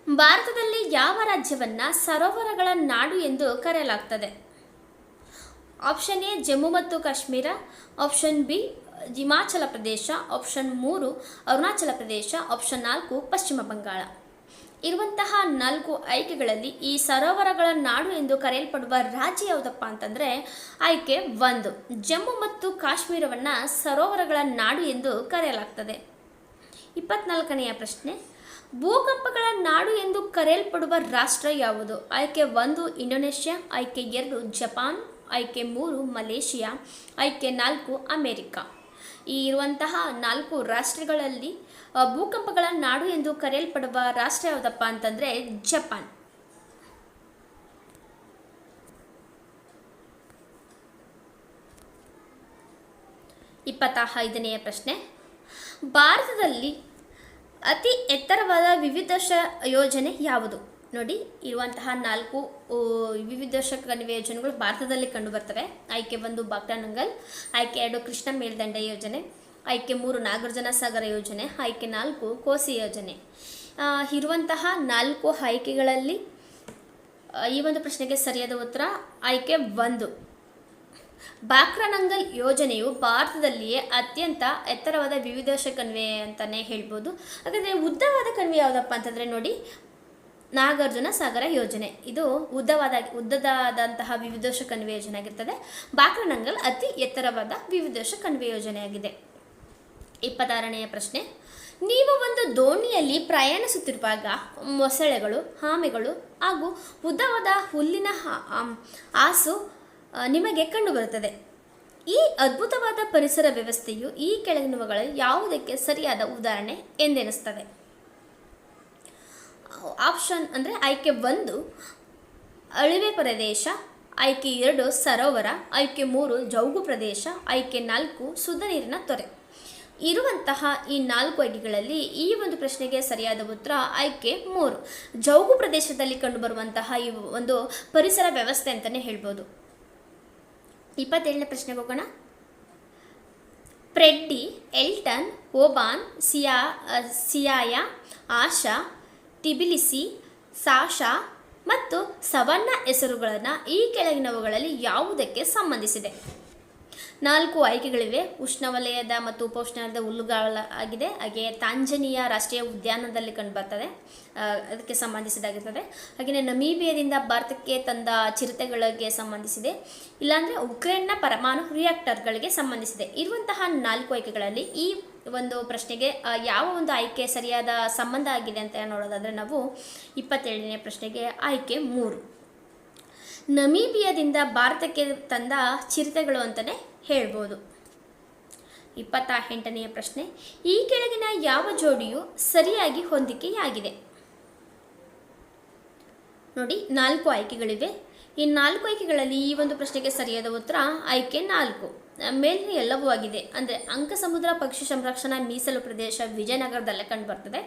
ಭಾರತದಲ್ಲಿ ಯಾವ ರಾಜ್ಯವನ್ನು ಸರೋವರಗಳ ನಾಡು ಎಂದು ಕರೆಯಲಾಗ್ತದೆ? ಆಪ್ಷನ್ ಎ ಜಮ್ಮು ಮತ್ತು Kashmir, option B Himachal Pradesh, option 3 Arunachal Pradesh, option 4 ಪಶ್ಚಿಮ ಬಂಗಾಳ. ಇರುವಂತಹ 4 ಆಯ್ಕೆಗಳಲ್ಲಿ ಈ ಸರೋವರಗಳ ನಾಡು ಎಂದು ಕರೆಯಲ್ಪಡುವ ರಾಜ್ಯ ಯಾವುದಪ್ಪ ಅಂತಂದರೆ ಆಯ್ಕೆ 1 ಜಮ್ಮು ಮತ್ತು ಕಾಶ್ಮೀರವನ್ನು ಸರೋವರಗಳ ನಾಡು ಎಂದು ಕರೆಯಲಾಗ್ತದೆ. 24ನೆಯ ಪ್ರಶ್ನೆ. ಭೂಕಂಪಗಳ ನಾಡು ಎಂದು ಕರೆಯಲ್ಪಡುವ ರಾಷ್ಟ್ರ ಯಾವುದು? ಆಯ್ಕೆ 1 ಇಂಡೋನೇಷ್ಯಾ, ಆಯ್ಕೆ 2 ಜಪಾನ್, ಆಯ್ಕೆ 3 ಮಲೇಷಿಯಾ, ಆಯ್ಕೆ 4 ಅಮೇರಿಕಾ. ಈ ಇರುವಂತಹ 4 ರಾಷ್ಟ್ರಗಳಲ್ಲಿ ಭೂಕಂಪಗಳ ನಾಡು ಎಂದು ಕರೆಯಲ್ಪಡುವ ರಾಷ್ಟ್ರ ಯಾವುದಪ್ಪ ಅಂತಂದರೆ ಜಪಾನ್. ಇಪ್ಪತ್ತೈದನೆಯ ಪ್ರಶ್ನೆ, ಭಾರತದಲ್ಲಿ ಅತಿ ಎತ್ತರವಾದ ವಿವಿಧೋಶ ಯೋಜನೆ ಯಾವುದು? ನೋಡಿ, ಇರುವಂತಹ 4 ವಿವಿಧೋಶ ಕಣಿವೆ ಯೋಜನೆಗಳು ಭಾರತದಲ್ಲಿ ಕಂಡುಬರ್ತವೆ. ಆಯ್ಕೆ 1 ಬಾಕ್ರಾನಂಗಲ್, ಆಯ್ಕೆ 2 ಕೃಷ್ಣ ಮೇಲ್ದಂಡೆ ಯೋಜನೆ, ಆಯ್ಕೆ 3 ನಾಗಾರ್ಜುನ ಸಾಗರ ಯೋಜನೆ, ಆಯ್ಕೆ 4 ಕೋಸಿ ಯೋಜನೆ. ಇರುವಂತಹ 4 ಆಯ್ಕೆಗಳಲ್ಲಿ ಈ ಒಂದು ಪ್ರಶ್ನೆಗೆ ಸರಿಯಾದ ಉತ್ತರ ಆಯ್ಕೆ 1. ಬಾಕ್ರಾನಂಗಲ್ ಯೋಜನೆಯು ಭಾರತದಲ್ಲಿಯೇ ಅತ್ಯಂತ ಎತ್ತರವಾದ ವಿವಿಧೋಶ ಕಣಿವೆ ಅಂತಲೇ ಹೇಳ್ಬೋದು. ಹಾಗಾದರೆ ಉದ್ದವಾದ ಕಣಿವೆ ಯಾವುದಪ್ಪ ಅಂತಂದರೆ ನೋಡಿ, ನಾಗಾರ್ಜುನ ಸಾಗರ ಯೋಜನೆ. ಇದು ಉದ್ದದಾದಂತಹ ವಿವಿಧೋಶ ಕಣಿವೆ ಯೋಜನೆ ಆಗಿರ್ತದೆ. ಬಾಕ್ರಾನಂಗಲ್ ಅತಿ ಎತ್ತರವಾದ ವಿವಿಧೋಶ ಕಣಿವೆ ಯೋಜನೆಯಾಗಿದೆ. 26ನೆಯ ಪ್ರಶ್ನೆ, ನೀವು ಒಂದು ದೋಣಿಯಲ್ಲಿ ಪ್ರಯಾಣಿಸುತ್ತಿರುವಾಗ ಮೊಸಳೆಗಳು, ಆಮೆಗಳು ಹಾಗೂ ಉದ್ದವಾದ ಹುಲ್ಲಿನ ಹಾಸು ನಿಮಗೆ ಕಂಡುಬರುತ್ತದೆ. ಈ ಅದ್ಭುತವಾದ ಪರಿಸರ ವ್ಯವಸ್ಥೆಯು ಈ ಕೆಳಗಿನವುಗಳ ಯಾವುದಕ್ಕೆ ಸರಿಯಾದ ಉದಾಹರಣೆ ಎಂದೆನಿಸ್ತದೆ? ಆಪ್ಷನ್ ಅಂದರೆ ಆಯ್ಕೆ 1 ಅಳಿವೆ ಪ್ರದೇಶ, ಆಯ್ಕೆ 2 ಸರೋವರ, ಆಯ್ಕೆ 3 ಜೌಗು ಪ್ರದೇಶ, ಆಯ್ಕೆ 4 ಶುದ್ಧ ನೀರಿನ ತೊರೆ. ಇರುವಂತಹ ಈ 4 ಆಯ್ಕೆಗಳಲ್ಲಿ ಈ ಒಂದು ಪ್ರಶ್ನೆಗೆ ಸರಿಯಾದ ಉತ್ತರ ಆಯ್ಕೆ 3 ಜೌಗು ಪ್ರದೇಶದಲ್ಲಿ ಕಂಡುಬರುವಂತಹ ಈ ಒಂದು ಪರಿಸರ ವ್ಯವಸ್ಥೆ ಅಂತಲೇ ಹೇಳ್ಬೋದು. 27ನೇ ಪ್ರಶ್ನೆಗೆ ಹೋಗೋಣ. ಪ್ರೆಡ್ಡಿ, ಎಲ್ಟನ್, ಓಬಾನ್, ಸಿಯಾಯಾ, ಆಶಾ, ಟಿಬಿಲಿಸಿ, ಸಾಶಾ ಮತ್ತು ಸವನ್ನಾ ಹೆಸರುಗಳನ್ನು ಈ ಕೆಳಗಿನವುಗಳಲ್ಲಿ ಯಾವುದಕ್ಕೆ ಸಂಬಂಧಿಸಿದೆ? 4 ಆಯ್ಕೆಗಳಿವೆ. ಉಷ್ಣವಲಯದ ಮತ್ತು ಉಪೋಷ್ಣವಲಯದ ಹುಲ್ಲುಗಾವಲಾಗಿದೆ. ಹಾಗೆಯೇ ತಾಂಜಾನಿಯಾ ರಾಷ್ಟ್ರೀಯ ಉದ್ಯಾನದಲ್ಲಿ ಕಂಡುಬರ್ತದೆ, ಅದಕ್ಕೆ ಸಂಬಂಧಿಸಿದಾಗಿರ್ತದೆ. ಹಾಗೆಯೇ ನಮೀಬಿಯಾದಿಂದ ಭಾರತಕ್ಕೆ ತಂದ ಚಿರತೆಗಳಿಗೆ ಸಂಬಂಧಿಸಿದೆ, ಇಲ್ಲಾಂದರೆ ಉಕ್ರೇನ್ನ ಪರಮಾಣು ರಿಯಾಕ್ಟರ್ಗಳಿಗೆ ಸಂಬಂಧಿಸಿದೆ. ಇರುವಂತಹ 4 ಆಯ್ಕೆಗಳಲ್ಲಿ ಈ ಒಂದು ಪ್ರಶ್ನೆಗೆ ಯಾವ ಒಂದು ಆಯ್ಕೆ ಸರಿಯಾದ ಸಂಬಂಧ ಆಗಿದೆ ಅಂತ ನೋಡೋದಾದರೆ ನಾವು 27ನೇ ಪ್ರಶ್ನೆಗೆ ಆಯ್ಕೆ 3 ನಮೀಬಿಯಾದಿಂದ ಭಾರತಕ್ಕೆ ತಂದ ಚಿರತೆಗಳು ಅಂತಲೇ ಹೇಳ್ಬೋದು. 28ನೆಯ ಪ್ರಶ್ನೆ, ಈ ಕೆಳಗಿನ ಯಾವ ಜೋಡಿಯು ಸರಿಯಾಗಿ ಹೊಂದಿಕೆಯಾಗಿದೆ? ನೋಡಿ, 4 ಆಯ್ಕೆಗಳಿವೆ. ಈ 4 ಆಯ್ಕೆಗಳಲ್ಲಿ ಈ ಒಂದು ಪ್ರಶ್ನೆಗೆ ಸರಿಯಾದ ಉತ್ತರ ಆಯ್ಕೆ 4 ಮೇಲಿನ ಎಲ್ಲವೂ ಆಗಿದೆ. ಅಂದರೆ ಅಂಕಸಮುದ್ರ ಪಕ್ಷಿ ಸಂರಕ್ಷಣಾ ಮೀಸಲು ಪ್ರದೇಶ ವಿಜಯನಗರದಲ್ಲೇ ಕಂಡುಬರ್ತದೆ.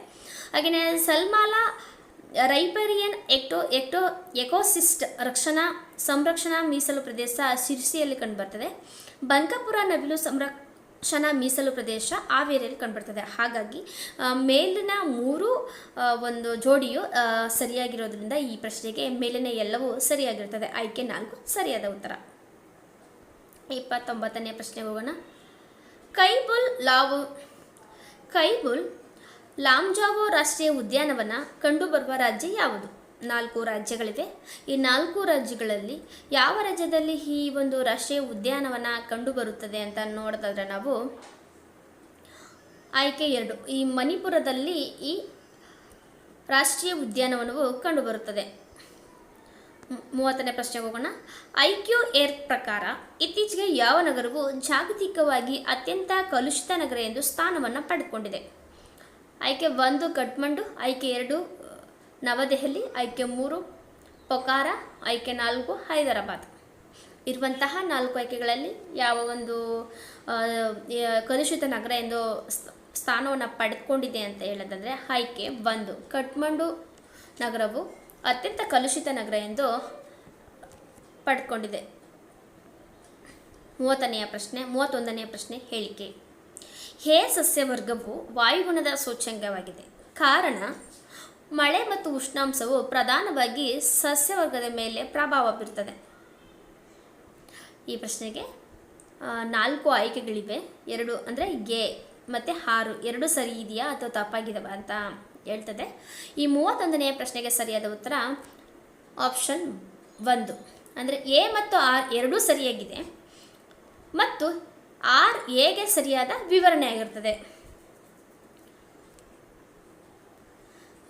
ಹಾಗೆಯೇ ಸಲ್ಮಾಲಾ ರೈಪೇರಿಯನ್ ಎಕೋಸಿಸ್ಟ್ ಸಂರಕ್ಷಣಾ ಮೀಸಲು ಪ್ರದೇಶ ಶಿರ್ಸಿಯಲ್ಲಿ ಕಂಡುಬರ್ತದೆ. ಬಂಕಾಪುರ ನವಿಲು ಸಂರಕ್ಷಣಾ ಮೀಸಲು ಪ್ರದೇಶ ಹಾವೇರಿಯಲ್ಲಿ ಕಂಡುಬರ್ತದೆ. ಹಾಗಾಗಿ ಮೇಲಿನ 3 ಒಂದು ಜೋಡಿಯು ಸರಿಯಾಗಿರೋದ್ರಿಂದ ಈ ಪ್ರಶ್ನೆಗೆ ಮೇಲಿನ ಎಲ್ಲವೂ ಸರಿಯಾಗಿರ್ತದೆ. ಆಯ್ಕೆ 4 ಸರಿಯಾದ ಉತ್ತರ. 29ನೇ ಪ್ರಶ್ನೆಗೆ ಹೋಗೋಣ. ಕೈಬುಲ್ ಲಾಮ್ಜಾವೋ ರಾಷ್ಟ್ರೀಯ ಉದ್ಯಾನವನ ಕಂಡುಬರುವ ರಾಜ್ಯ ಯಾವುದು? 4 ರಾಜ್ಯಗಳಿವೆ. ಈ 4 ರಾಜ್ಯಗಳಲ್ಲಿ ಯಾವ ರಾಜ್ಯದಲ್ಲಿ ಈ ಒಂದು ರಾಷ್ಟ್ರೀಯ ಉದ್ಯಾನವನ ಕಂಡುಬರುತ್ತದೆ ಅಂತ ನೋಡೋದಾದ್ರೆ ನಾವು ಆಯ್ಕೆ 2 ಈ ಮಣಿಪುರದಲ್ಲಿ ಈ ರಾಷ್ಟ್ರೀಯ ಉದ್ಯಾನವನವು ಕಂಡುಬರುತ್ತದೆ. 30ನೇ ಪ್ರಶ್ನೆಗೆ ಹೋಗೋಣ. IQAir ಪ್ರಕಾರ ಇತ್ತೀಚೆಗೆ ಯಾವ ನಗರವು ಜಾಗತಿಕವಾಗಿ ಅತ್ಯಂತ ಕಲುಷಿತ ನಗರ ಎಂದು ಸ್ಥಾನವನ್ನು ಪಡೆದುಕೊಂಡಿದೆ? ಆಯ್ಕೆ 1 ಕಠ್ಮಂಡು, ಆಯ್ಕೆ 2 ನವದೆಹಲಿ, ಆಯ್ಕೆ 3 ಪೊಖಾರಾ, ಆಯ್ಕೆ 4 ಹೈದರಾಬಾದ್. ಇರುವಂತಹ 4 ಆಯ್ಕೆಗಳಲ್ಲಿ ಯಾವ ಒಂದು ಕಲುಷಿತ ನಗರ ಎಂದು ಸ್ಥಾನವನ್ನು ಪಡೆದುಕೊಂಡಿದೆ ಅಂತ ಹೇಳೋದಾದರೆ ಆಯ್ಕೆ 1 ಕಠ್ಮಂಡು ನಗರವು ಅತ್ಯಂತ ಕಲುಷಿತ ನಗರ ಎಂದು ಪಡೆದುಕೊಂಡಿದೆ. 31ನೇ ಪ್ರಶ್ನೆ ಹೇಳಿಕೆ. ಹೇ ಸಸ್ಯವರ್ಗವು ವಾಯುಗುಣದ ಸೂಚ್ಯಂಕವಾಗಿದೆ. ಕಾರಣ ಮಳೆ ಮತ್ತು ಉಷ್ಣಾಂಶವು ಪ್ರಧಾನವಾಗಿ ಸಸ್ಯವರ್ಗದ ಮೇಲೆ ಪ್ರಭಾವ ಬೀರುತ್ತದೆ. ಈ ಪ್ರಶ್ನೆಗೆ 4 ಆಯ್ಕೆಗಳಿವೆ. 2 ಅಂದರೆ ಎ ಮತ್ತು 6 2 ಸರಿ ಇದೆಯಾ ಅಥವಾ ತಪ್ಪಾಗಿದೆಯಾ ಅಂತ ಹೇಳ್ತದೆ. ಈ 31ನೇ ಪ್ರಶ್ನೆಗೆ ಸರಿಯಾದ ಉತ್ತರ ಆಪ್ಷನ್ 1 ಅಂದರೆ ಎ ಮತ್ತು ಆರ್ 2 ಸರಿಯಾಗಿದೆ ಮತ್ತು ಆರ್ ಎಗೆ ಸರಿಯಾದ ವಿವರಣೆ ಆಗಿರ್ತದೆ.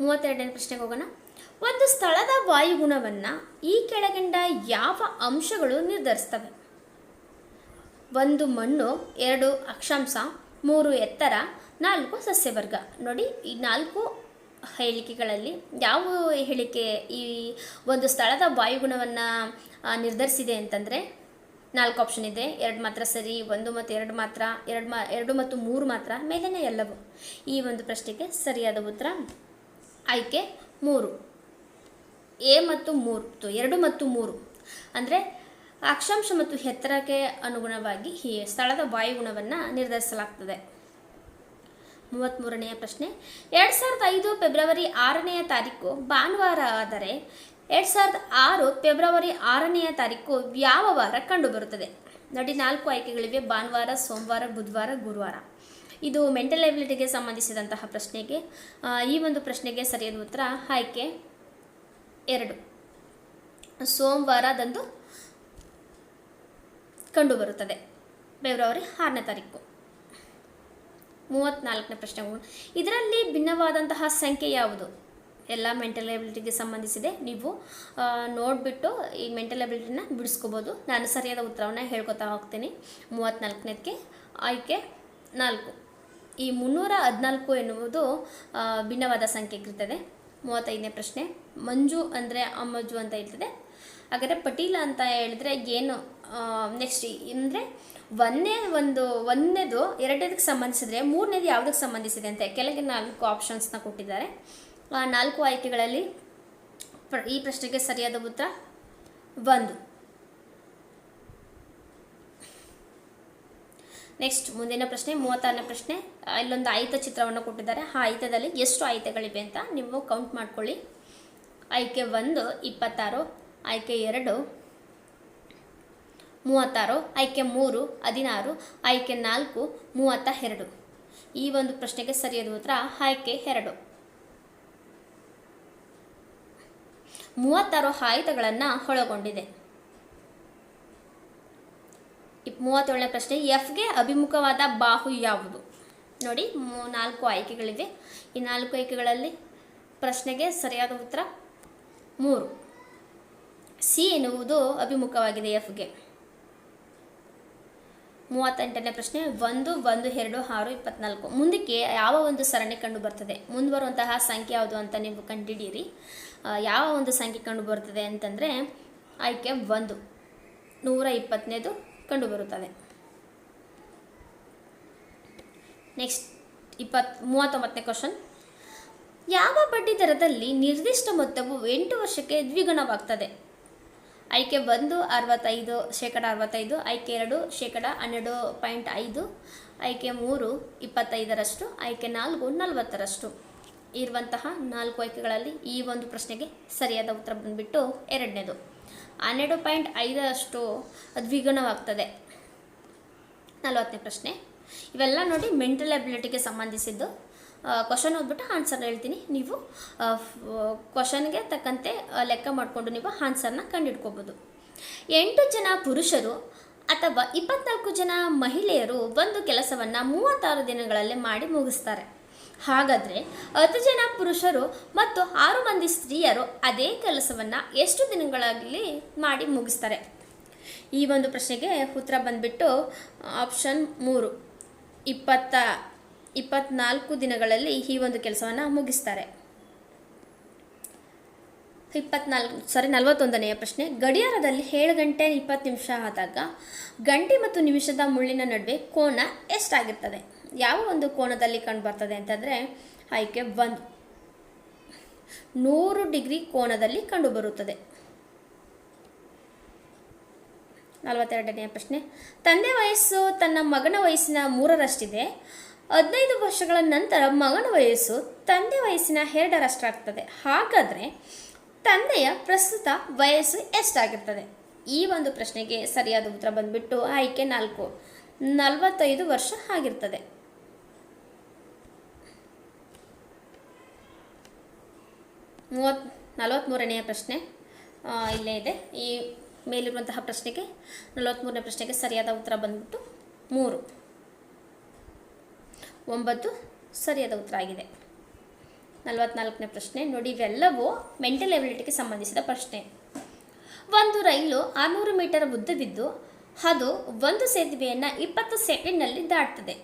32ನೇ ಪ್ರಶ್ನೆಗೆ ಹೋಗೋಣ. ಒಂದು ಸ್ಥಳದ ವಾಯುಗುಣವನ್ನು ಈ ಕೆಳಗಂಡ ಯಾವ ಅಂಶಗಳು ನಿರ್ಧರಿಸ್ತವೆ? ಒಂದು ಮಣ್ಣು, 2 ಅಕ್ಷಾಂಶ, 3 ಎತ್ತರ, 4 ಸಸ್ಯವರ್ಗ. ನೋಡಿ, ಈ 4 ಹೇಳಿಕೆಗಳಲ್ಲಿ ಯಾವ ಹೇಳಿಕೆ ಈ ಒಂದು ಸ್ಥಳದ ವಾಯುಗುಣವನ್ನು ನಿರ್ಧರಿಸಿದೆ ಅಂತಂದರೆ 4 ಆಪ್ಷನ್ ಇದೆ. 2 ಮಾತ್ರ ಸರಿ, 1 ಮತ್ತು 2 ಮಾತ್ರ, 2 ಮತ್ತು 3 ಮಾತ್ರ, ಮೇಲಿನ ಎಲ್ಲವೂ. ಈ ಒಂದು ಪ್ರಶ್ನೆಗೆ ಸರಿಯಾದ ಉತ್ತರ ಆಯ್ಕೆ 3, ಎ ಮತ್ತು 3, 2 ಮತ್ತು 3. ಅಂದರೆ ಅಕ್ಷಾಂಶ ಮತ್ತು ಎತ್ತರಕ್ಕೆ ಅನುಗುಣವಾಗಿ ಈ ಸ್ಥಳದ ವಾಯುಗುಣವನ್ನು ನಿರ್ಧರಿಸಲಾಗ್ತದೆ. 33ನೇ ಪ್ರಶ್ನೆ, 2005 ಫೆಬ್ರವರಿ 6ನೇ ತಾರೀಕು ಭಾನುವಾರ ಆದರೆ 2006 ಫೆಬ್ರವರಿ 6ನೇ ತಾರೀಕು ಯಾವ ವಾರ ಕಂಡುಬರುತ್ತದೆ? ನೋಡಿ, 4 ಆಯ್ಕೆಗಳಿವೆ: ಭಾನುವಾರ, ಸೋಮವಾರ, ಬುಧವಾರ, ಗುರುವಾರ. ಇದು ಮೆಂಟಲ್ ಎಬಿಲಿಟಿಗೆ ಸಂಬಂಧಿಸಿದಂತಹ ಪ್ರಶ್ನೆಗೆ. ಈ ಒಂದು ಪ್ರಶ್ನೆಗೆ ಸರಿಯಾದ ಉತ್ತರ ಆಯ್ಕೆ 2, ಸೋಮವಾರದಂದು ಕಂಡುಬರುತ್ತದೆ, ಫೆಬ್ರವರಿ 6ನೇ ತಾರೀಕು. 34ನೇ ಪ್ರಶ್ನೆ, ಇದರಲ್ಲಿ ಭಿನ್ನವಾದಂತಹ ಸಂಖ್ಯೆ ಯಾವುದು? ಎಲ್ಲ ಮೆಂಟಲ್ ಎಬಿಲಿಟಿಗೆ ಸಂಬಂಧಿಸಿದೆ. ನೀವು ನೋಡಿಬಿಟ್ಟು ಈ ಮೆಂಟಲ್ ಎಬಿಲಿಟಿನ ಬಿಡಿಸ್ಕೋಬೋದು. ನಾನು ಸರಿಯಾದ ಉತ್ತರವನ್ನು ಹೇಳ್ಕೊತಾ ಹೋಗ್ತೀನಿ. 34ನೇದಕ್ಕೆ ಆಯ್ಕೆ 4. ಈ 314 ಎನ್ನುವುದು ಭಿನ್ನವಾದ ಸಂಖ್ಯೆ ಇರ್ತದೆ. 35ನೇ ಪ್ರಶ್ನೆ, ಮಂಜು ಅಂದರೆ ಅಮ್ಮಜ್ಜು ಅಂತ ಇರ್ತದೆ. ಹಾಗಾದರೆ ಪಟೀಲ ಅಂತ ಹೇಳಿದ್ರೆ ಏನು? ನೆಕ್ಸ್ಟ್ ಅಂದರೆ ಒಂದನೇದು ಎರಡನೇದಕ್ಕೆ ಸಂಬಂಧಿಸಿದರೆ ಮೂರನೇದು ಯಾವುದಕ್ಕೆ ಸಂಬಂಧಿಸಿದೆ ಅಂತ ಕೆಳಗೆ 4 ಆಪ್ಷನ್ಸ್ನ ಕೊಟ್ಟಿದ್ದಾರೆ. 4 ಆಯ್ಕೆಗಳಲ್ಲಿ ಈ ಪ್ರಶ್ನೆಗೆ ಸರಿಯಾದ ಉತ್ತರ 1. ನೆಕ್ಸ್ಟ್ ಮುಂದಿನ ಪ್ರಶ್ನೆ, 36ನೇ ಪ್ರಶ್ನೆ. ಇಲ್ಲೊಂದು ಆಯ್ತ ಚಿತ್ರವನ್ನು ಕೊಟ್ಟಿದ್ದಾರೆ. ಆ ಆಯ್ತದಲ್ಲಿ ಎಷ್ಟು ಆಯ್ತಗಳಿವೆ ಅಂತ ನೀವು ಕೌಂಟ್ ಮಾಡ್ಕೊಳ್ಳಿ. ಆಯ್ಕೆ 1 26, ಆಯ್ಕೆ 2 36, ಆಯ್ಕೆ 3 16, ಆಯ್ಕೆ 4 32. ಈ ಒಂದು ಪ್ರಶ್ನೆಗೆ ಸರಿಯಾದ ಉತ್ತರ ಆಯ್ಕೆ 2. 36 ಆಯ್ತಗಳನ್ನು ಒಳಗೊಂಡಿದೆ. 37ನೇ ಪ್ರಶ್ನೆ, ಎಫ್ಗೆ ಅಭಿಮುಖವಾದ ಬಾಹು ಯಾವುದು? ನೋಡಿ, 4 ಆಯ್ಕೆಗಳಿವೆ. ಈ 4 ಆಯ್ಕೆಗಳಲ್ಲಿ ಪ್ರಶ್ನೆಗೆ ಸರಿಯಾದ ಉತ್ತರ 3. ಸಿ ಎನ್ನುವುದು ಅಭಿಮುಖವಾಗಿದೆ ಎಫ್ಗೆ. 38ನೇ ಪ್ರಶ್ನೆ, 1 1 2 6 24. ಮುಂದಕ್ಕೆ ಯಾವ ಒಂದು ಸರಣಿ ಕಂಡು ಬರ್ತದೆ? ಮುಂದುವರುವಂತಹ ಸಂಖ್ಯೆ ಯಾವುದು ಅಂತ ನೀವು ಕಂಡುಹಿಡಿಯಿರಿ. ಯಾವ ಒಂದು ಸಂಖ್ಯೆ ಕಂಡು ಬರ್ತದೆ ಅಂತಂದರೆ ಆಯ್ಕೆ 1, 120ನೇದು ಕಂಡು ಬರುತ್ತದೆ. ನೆಕ್ಸ್ಟ್ 39ನೇ ಕ್ವಶನ್, ಯಾವ ಬಡ್ಡಿ ದರದಲ್ಲಿ ನಿರ್ದಿಷ್ಟ ಮೊತ್ತವು 8 ವರ್ಷಕ್ಕೆ ದ್ವಿಗುಣವಾಗ್ತದೆ? ಆಯ್ಕೆ 1 65, ಶೇಕಡ 65, ಆಯ್ಕೆ 2 ಶೇಕಡ 12.5, ಆಯ್ಕೆ 3 25ರಷ್ಟು, ಆಯ್ಕೆ 4 40ರಷ್ಟು. ಇರುವಂತಹ 4 ಆಯ್ಕೆಗಳಲ್ಲಿ ಈ ಒಂದು ಪ್ರಶ್ನೆಗೆ ಸರಿಯಾದ ಉತ್ತರ ಬಂದುಬಿಟ್ಟು 2ನೇದು, 12.5ರಷ್ಟು ದ್ವಿಗುಣವಾಗ್ತದೆ. 40ನೇ ಪ್ರಶ್ನೆ, ಇವೆಲ್ಲ ನೋಡಿ ಮೆಂಟಲ್ ಎಬಿಲಿಟಿಗೆ ಸಂಬಂಧಿಸಿದ್ದು. ಕ್ವಶನ್ ಓದ್ಬಿಟ್ಟು ಆನ್ಸರ್ನ ಹೇಳ್ತೀನಿ. ನೀವು ಕ್ವಶನ್ಗೆ ತಕ್ಕಂತೆ ಲೆಕ್ಕ ಮಾಡಿಕೊಂಡು ನೀವು ಆನ್ಸರ್ನ ಕಂಡುಹಿಡ್ಕೋಬೋದು. 8 ಜನ ಪುರುಷರು ಅಥವಾ 24 ಜನ ಮಹಿಳೆಯರು ಒಂದು ಕೆಲಸವನ್ನು 36 ದಿನಗಳಲ್ಲಿ ಮಾಡಿ ಮುಗಿಸ್ತಾರೆ. ಹಾಗಾದರೆ 10 ಜನ ಪುರುಷರು ಮತ್ತು 6 ಮಂದಿ ಸ್ತ್ರೀಯರು ಅದೇ ಕೆಲಸವನ್ನು ಎಷ್ಟು ದಿನಗಳಲ್ಲಿ ಮಾಡಿ ಮುಗಿಸ್ತಾರೆ? ಈ ಒಂದು ಪ್ರಶ್ನೆಗೆ ಉತ್ತರ ಬಂದುಬಿಟ್ಟು ಆಪ್ಷನ್ 3, 24 ದಿನಗಳಲ್ಲಿ ಈ ಒಂದು ಕೆಲಸವನ್ನು ಮುಗಿಸ್ತಾರೆ. 41ನೇ ಪ್ರಶ್ನೆ, ಗಡಿಯಾರದಲ್ಲಿ 7 ಗಂಟೆ 20 ನಿಮಿಷ ಆದಾಗ ಗಂಟೆ ಮತ್ತು ನಿಮಿಷದ ಮುಳ್ಳಿನ ನಡುವೆ ಕೋನ ಎಷ್ಟಾಗಿರ್ತದೆ? ಯಾವ ಒಂದು ಕೋನದಲ್ಲಿ ಕಂಡು ಬರ್ತದೆ ಅಂತಂದರೆ ಆಯ್ಕೆ 1, 100 ಡಿಗ್ರಿ ಕೋನದಲ್ಲಿ ಕಂಡುಬರುತ್ತದೆ. 42ನೇ ಪ್ರಶ್ನೆ, ತಂದೆ ವಯಸ್ಸು ತನ್ನ ಮಗನ ವಯಸ್ಸಿನ 3ರಷ್ಟಿದೆ. 15 ವರ್ಷಗಳ ನಂತರ ಮಗನ ವಯಸ್ಸು ತಂದೆ ವಯಸ್ಸಿನ 2ರಷ್ಟಾಗ್ತದೆ. ಹಾಗಾದರೆ ತಂದೆಯ ಪ್ರಸ್ತುತ ವಯಸ್ಸು ಎಷ್ಟಾಗಿರ್ತದೆ? ಈ ಒಂದು ಪ್ರಶ್ನೆಗೆ ಸರಿಯಾದ ಉತ್ತರ ಬಂದುಬಿಟ್ಟು ಆಯ್ಕೆ 4, 45 ವರ್ಷ ಆಗಿರ್ತದೆ. 43ನೇ ಪ್ರಶ್ನೆ ಇಲ್ಲೇ ಇದೆ. ಈ ಮೇಲಿರುವಂತಹ ಪ್ರಶ್ನೆಗೆ 43ನೇ ಪ್ರಶ್ನೆಗೆ ಸರಿಯಾದ ಉತ್ತರ ಬಂದ್ಬಿಟ್ಟು 3, 9 ಸರಿಯಾದ ಉತ್ತರ ಆಗಿದೆ. 44ನೇ ಪ್ರಶ್ನೆ ನೋಡಿ, ಇವೆಲ್ಲವೂ ಮೆಂಟಲ್ ಎಬಿಲಿಟಿಗೆ ಸಂಬಂಧಿಸಿದ ಪ್ರಶ್ನೆ. ಒಂದು ರೈಲು 600 ಮೀಟರ್ ಉದ್ದವಿದ್ದು ಅದು ಒಂದು ಸೇತುವೆಯನ್ನು 20 ಸೆಕೆಂಡ್ನಲ್ಲಿ ದಾಟ್ತದೆ.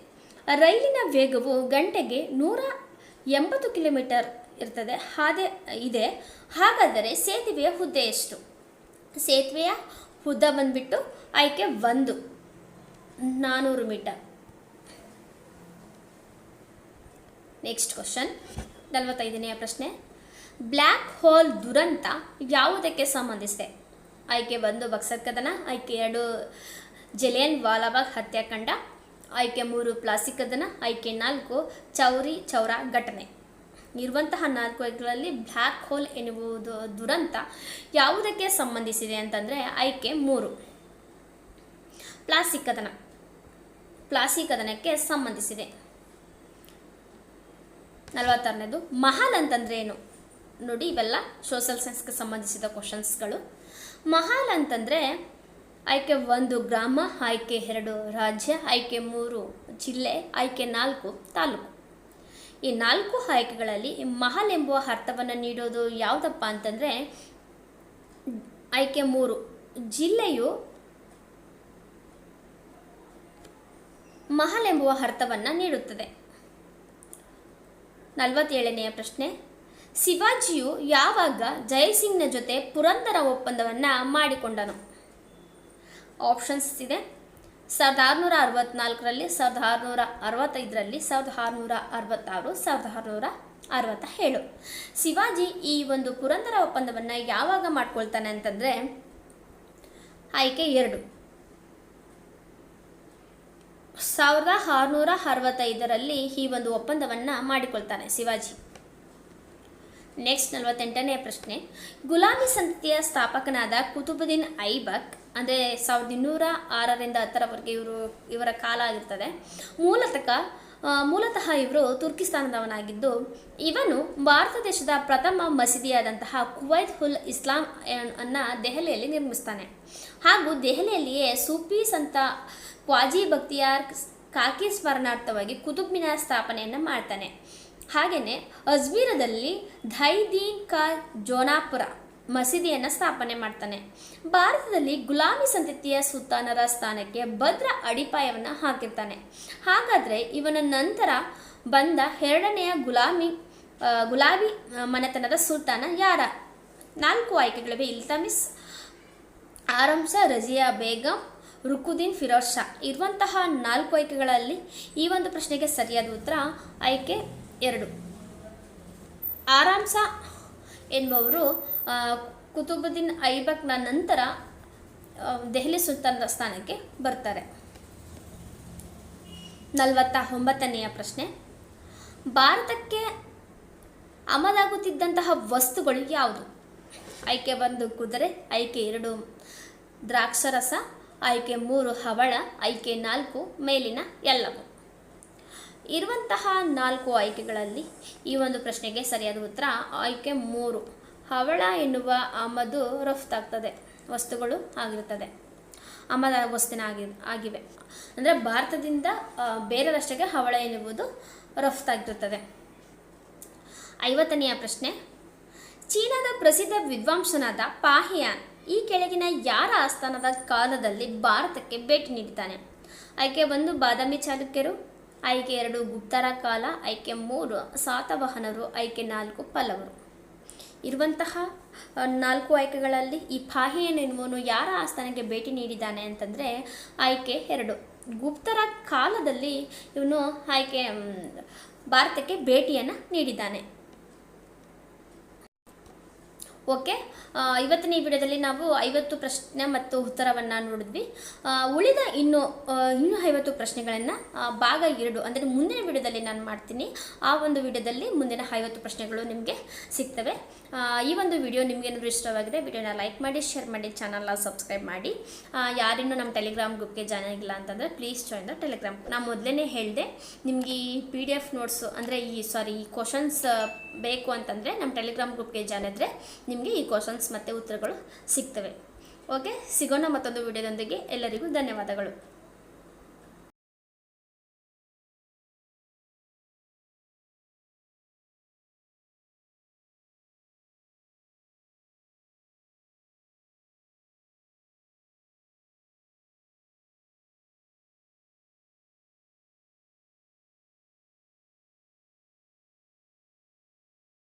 ರೈಲಿನ ವೇಗವು ಗಂಟೆಗೆ 180 ಕಿಲೋಮೀಟರ್ ಇದೆ. ಹಾಗಾದರೆ ಸೇತುವೆಯ ಉದ್ದ ಎಷ್ಟು? ಸೇತುವೆಯ ಉದ್ದ ಬಂದ್ಬಿಟ್ಟು ಆಯ್ಕೆ 1 400 ಮೀಟರ್. ನೆಕ್ಸ್ಟ್ ಕ್ವಶನ್ 45ನೇ ಪ್ರಶ್ನೆ. ಬ್ಲ್ಯಾಕ್ ಹೋಲ್ ದುರಂತ ಯಾವುದಕ್ಕೆ ಸಂಬಂಧಿಸಿದೆ? ಆಯ್ಕೆ 1 ಬಕ್ಸರ್ ಕದನ, ಆಯ್ಕೆ 2 ಜಲಿಯನ್ ವಾಲಾಬಾಗ್ ಹತ್ಯಾಕಾಂಡ, ಆಯ್ಕೆ 3 ಪ್ಲಾಸಿ ಕದನ, ಆಯ್ಕೆ 4 ಚೌರಿ ಚೌರಾ ಘಟನೆ. ಇರುವಂತಹ 4 ಆಯ್ಕೆಗಳಲ್ಲಿ ಬ್ಲ್ಯಾಕ್ ಹೋಲ್ ಎನ್ನುವುದು ದುರಂತ ಯಾವುದಕ್ಕೆ ಸಂಬಂಧಿಸಿದೆ ಅಂತಂದರೆ ಆಯ್ಕೆ 3 ಪ್ಲಾಸಿ ಕದನಕ್ಕೆ ಸಂಬಂಧಿಸಿದೆ. 46ನೇದು ಮಹಲ್ ಅಂತಂದರೆ ಏನು? ನೋಡಿ, ಇವೆಲ್ಲ ಸೋಷಲ್ ಸೈನ್ಸ್ಗೆ ಸಂಬಂಧಿಸಿದ ಕ್ವಶನ್ಸ್ಗಳು. ಮಹಲ್ ಅಂತಂದರೆ ಆಯ್ಕೆ 1 ಗ್ರಾಮ, ಆಯ್ಕೆ 2 ರಾಜ್ಯ, ಆಯ್ಕೆ 3 ಜಿಲ್ಲೆ, ಆಯ್ಕೆ 4 ತಾಲೂಕು. ಈ 4 ಆಯ್ಕೆಗಳಲ್ಲಿ ಮಹಲ್ ಎಂಬುವ ಅರ್ಥವನ್ನು ನೀಡೋದು ಯಾವುದಪ್ಪ ಅಂತಂದರೆ ಆಯ್ಕೆ 3 ಜಿಲ್ಲೆಯು ಮಹಲ್ ಎಂಬುವ ಅರ್ಥವನ್ನು ನೀಡುತ್ತದೆ. 47ನೇ ಪ್ರಶ್ನೆ. ಶಿವಾಜಿಯು ಯಾವಾಗ ಜಯಸಿಂಗ್ನ ಜೊತೆ ಪುರಂದರ ಒಪ್ಪಂದವನ್ನು ಮಾಡಿಕೊಂಡನು? ಆಪ್ಷನ್ಸ್ ಇದೆ. 1664ರಲ್ಲಿ, 1665ರಲ್ಲಿ, 1666, 1667. ಶಿವಾಜಿ ಈ ಒಂದು ಪುರಂದರ ಒಪ್ಪಂದವನ್ನು ಯಾವಾಗ ಮಾಡ್ಕೊಳ್ತಾನೆ ಅಂತಂದರೆ ಆಯ್ಕೆ 2 1665ರಲ್ಲಿ ಈ ಒಂದು ಒಪ್ಪಂದವನ್ನು ಮಾಡಿಕೊಳ್ತಾನೆ ಶಿವಾಜಿ. ನೆಕ್ಸ್ಟ್ 48ನೇ ಪ್ರಶ್ನೆ. ಗುಲಾಮಿ ಸಂತತಿಯ ಸ್ಥಾಪಕನಾದ ಕುತುಬುದ್ದೀನ್ ಐಬಕ್ ಅಂದರೆ 1206ರಿಂದ 10ರವರೆಗೆ ಇವರ ಕಾಲ ಆಗಿರ್ತದೆ. ಮೂಲತಃ ಇವರು ತುರ್ಕಿಸ್ತಾನದವನಾಗಿದ್ದು ಇವನು ಭಾರತ ದೇಶದ ಪ್ರಥಮ ಮಸೀದಿಯಾದಂತಹ ಕುವೈತ್ ಉಲ್ ಇಸ್ಲಾಂ ಅನ್ನು ದೆಹಲಿಯಲ್ಲಿ ನಿರ್ಮಿಸ್ತಾನೆ. ಹಾಗೂ ದೆಹಲಿಯಲ್ಲಿಯೇ ಸೂಫಿ ಸಂತ ಕ್ವಾಜಿ ಬಕ್ತಿಯಾರ್ ಕಾಕಿ ಸ್ಮರಣಾರ್ಥವಾಗಿ ಕುತುಬ್ ಮಿನಾರ್ ಸ್ಥಾಪನೆಯನ್ನು ಮಾಡ್ತಾನೆ. ಹಾಗೆಯೇ ಅಜ್ಮೀರದಲ್ಲಿ ದೈದೀನ್ ಕಾ ಜೋನಾಪುರ ಮಸೀದಿಯನ್ನು ಸ್ಥಾಪನೆ ಮಾಡ್ತಾನೆ. ಭಾರತದಲ್ಲಿ ಗುಲಾಮಿ ಸಂತತಿಯ ಸುಲ್ತಾನರ ಸ್ಥಾನಕ್ಕೆ ಭದ್ರ ಅಡಿಪಾಯವನ್ನು ಹಾಕಿರ್ತಾನೆ. ಹಾಗಾದರೆ ಇವನ ನಂತರ ಬಂದ 2ನೆಯ ಗುಲಾಬಿ ಮನೆತನದ ಸುಲ್ತಾನ ಯಾರ? 4 ಆಯ್ಕೆಗಳಿವೆ. ಇಲ್ತಮಿಸ್, ಆರಂಸ, ರಜಿಯಾ ಬೇಗಂ, ರುಕುದ್ದೀನ್ ಫಿರೋಜ್ ಶಾ. ಇರುವಂತಹ 4 ಆಯ್ಕೆಗಳಲ್ಲಿ ಈ ಒಂದು ಪ್ರಶ್ನೆಗೆ ಸರಿಯಾದ ಉತ್ತರ ಆಯ್ಕೆ 2 ಆರಾಮ್ಸ ಎನ್ನುವರು ಕುತುಬುದ್ದೀನ್ ಐಬಕ್ನ ನಂತರ ದೆಹಲಿ ಸುಲ್ತಾನರ ಸ್ಥಾನಕ್ಕೆ ಬರ್ತಾರೆ. 49ನೇ ಪ್ರಶ್ನೆ. ಭಾರತಕ್ಕೆ ಆಮದಾಗುತ್ತಿದ್ದಂತಹ ವಸ್ತುಗಳು ಯಾವುದು? ಆಯ್ಕೆ 1 ಕುದುರೆ, ಆಯ್ಕೆ 2 ದ್ರಾಕ್ಷರಸ, ಆಯ್ಕೆ 3 ಹವಳ, ಆಯ್ಕೆ 4 ಮೇಲಿನ ಎಲ್ಲವು. ಇರುವಂತಹ 4 ಆಯ್ಕೆಗಳಲ್ಲಿ ಈ ಒಂದು ಪ್ರಶ್ನೆಗೆ ಸರಿಯಾದ ಉತ್ತರ ಆಯ್ಕೆ 3 ಹವಳ ಎನ್ನುವ ಆಮದು ರಫ್ತಾಗ್ತದೆ ವಸ್ತುಗಳು ಆಗಿರುತ್ತದೆ. ಆಮದ ವಸ್ತುನ ಆಗಿವೆ ಅಂದರೆ ಭಾರತದಿಂದ ಬೇರೆ ರಾಷ್ಟ್ರಕ್ಕೆ ಹವಳ ಎನ್ನುವುದು ರಫ್ತಾಗಿರುತ್ತದೆ. 50ನೇ ಪ್ರಶ್ನೆ. ಚೀನಾದ ಪ್ರಸಿದ್ಧ ವಿದ್ವಾಂಸನಾದ ಪಾಹಿಯಾನ್ ಈ ಕೆಳಗಿನ ಯಾರ ಆಸ್ಥಾನದ ಕಾಲದಲ್ಲಿ ಭಾರತಕ್ಕೆ ಭೇಟಿ ನೀಡಿದ್ದಾನೆ? ಆಯ್ಕೆ 1 ಬಾದಾಮಿ ಚಾಲುಕ್ಯರು, ಆಯ್ಕೆ 2 ಗುಪ್ತರ ಕಾಲ, ಆಯ್ಕೆ 3 ಸಾತವಾಹನರು, ಆಯ್ಕೆ 4 ಪಲ್ಲವರು. ಇರುವಂತಹ 4 ಆಯ್ಕೆಗಳಲ್ಲಿ ಈ ಪಾಹಿಯಾನ್ ಎನ್ನುವನು ಯಾರ ಆಸ್ಥಾನಕ್ಕೆ ಭೇಟಿ ನೀಡಿದ್ದಾನೆ ಅಂತಂದರೆ ಆಯ್ಕೆ 2 ಗುಪ್ತರ ಕಾಲದಲ್ಲಿ ಇವನು ಭಾರತಕ್ಕೆ ಭೇಟಿಯನ್ನು ನೀಡಿದ್ದಾನೆ. ಓಕೆ, ಇವತ್ತಿನ ಈ ವಿಡಿಯೋದಲ್ಲಿ ನಾವು 50 ಪ್ರಶ್ನೆ ಮತ್ತು ಉತ್ತರವನ್ನು ನೋಡಿದ್ವಿ. ಉಳಿದ ಇನ್ನೂ 50 ಪ್ರಶ್ನೆಗಳನ್ನು ಭಾಗ 2 ಅಂದರೆ ಮುಂದಿನ ವಿಡಿಯೋದಲ್ಲಿ ನಾನು ಮಾಡ್ತೀನಿ. ಆ ಒಂದು ವಿಡಿಯೋದಲ್ಲಿ ಮುಂದಿನ 50 ಪ್ರಶ್ನೆಗಳು ನಿಮಗೆ ಸಿಗ್ತವೆ. ಈ ಒಂದು ವಿಡಿಯೋ ನಿಮಗೇನಾದರೂ ಇಷ್ಟವಾಗಿದೆ ವಿಡಿಯೋನ ಲೈಕ್ ಮಾಡಿ, ಶೇರ್ ಮಾಡಿ, ಚಾನಲ್ನ ಸಬ್ಸ್ಕ್ರೈಬ್ ಮಾಡಿ. ಯಾರಿನ್ನೂ ನಮ್ಮ ಟೆಲಿಗ್ರಾಮ್ ಗ್ರೂಪ್ಗೆ ಜಾಯ್ನ್ ಆಗಿಲ್ಲ ಅಂತಂದರೆ ಪ್ಲೀಸ್ ಜಾಯ್ನ್ ದ ಟೆಲಿಗ್ರಾಮ್. ನಾನು ಮೊದಲೇ ಹೇಳಿದೆ ನಿಮಗೆ ಈ PDF ನೋಟ್ಸು ಅಂದರೆ ಈ ಕ್ವಶನ್ಸ್ ಬೇಕು ಅಂತಂದರೆ ನಮ್ಮ ಟೆಲಿಗ್ರಾಮ್ ಗ್ರೂಪ್ಗೆ ಜಾಯ್ನ್ ಆದರೆ ನಿಮಗೆ ಈ ಕ್ವಶನ್ಸ್ ಮತ್ತು ಉತ್ತರಗಳು ಸಿಗ್ತವೆ. ಓಕೆ, ಸಿಗೋಣ ಮತ್ತೊಂದು ವಿಡಿಯೋದೊಂದಿಗೆ. ಎಲ್ಲರಿಗೂ ಧನ್ಯವಾದಗಳು.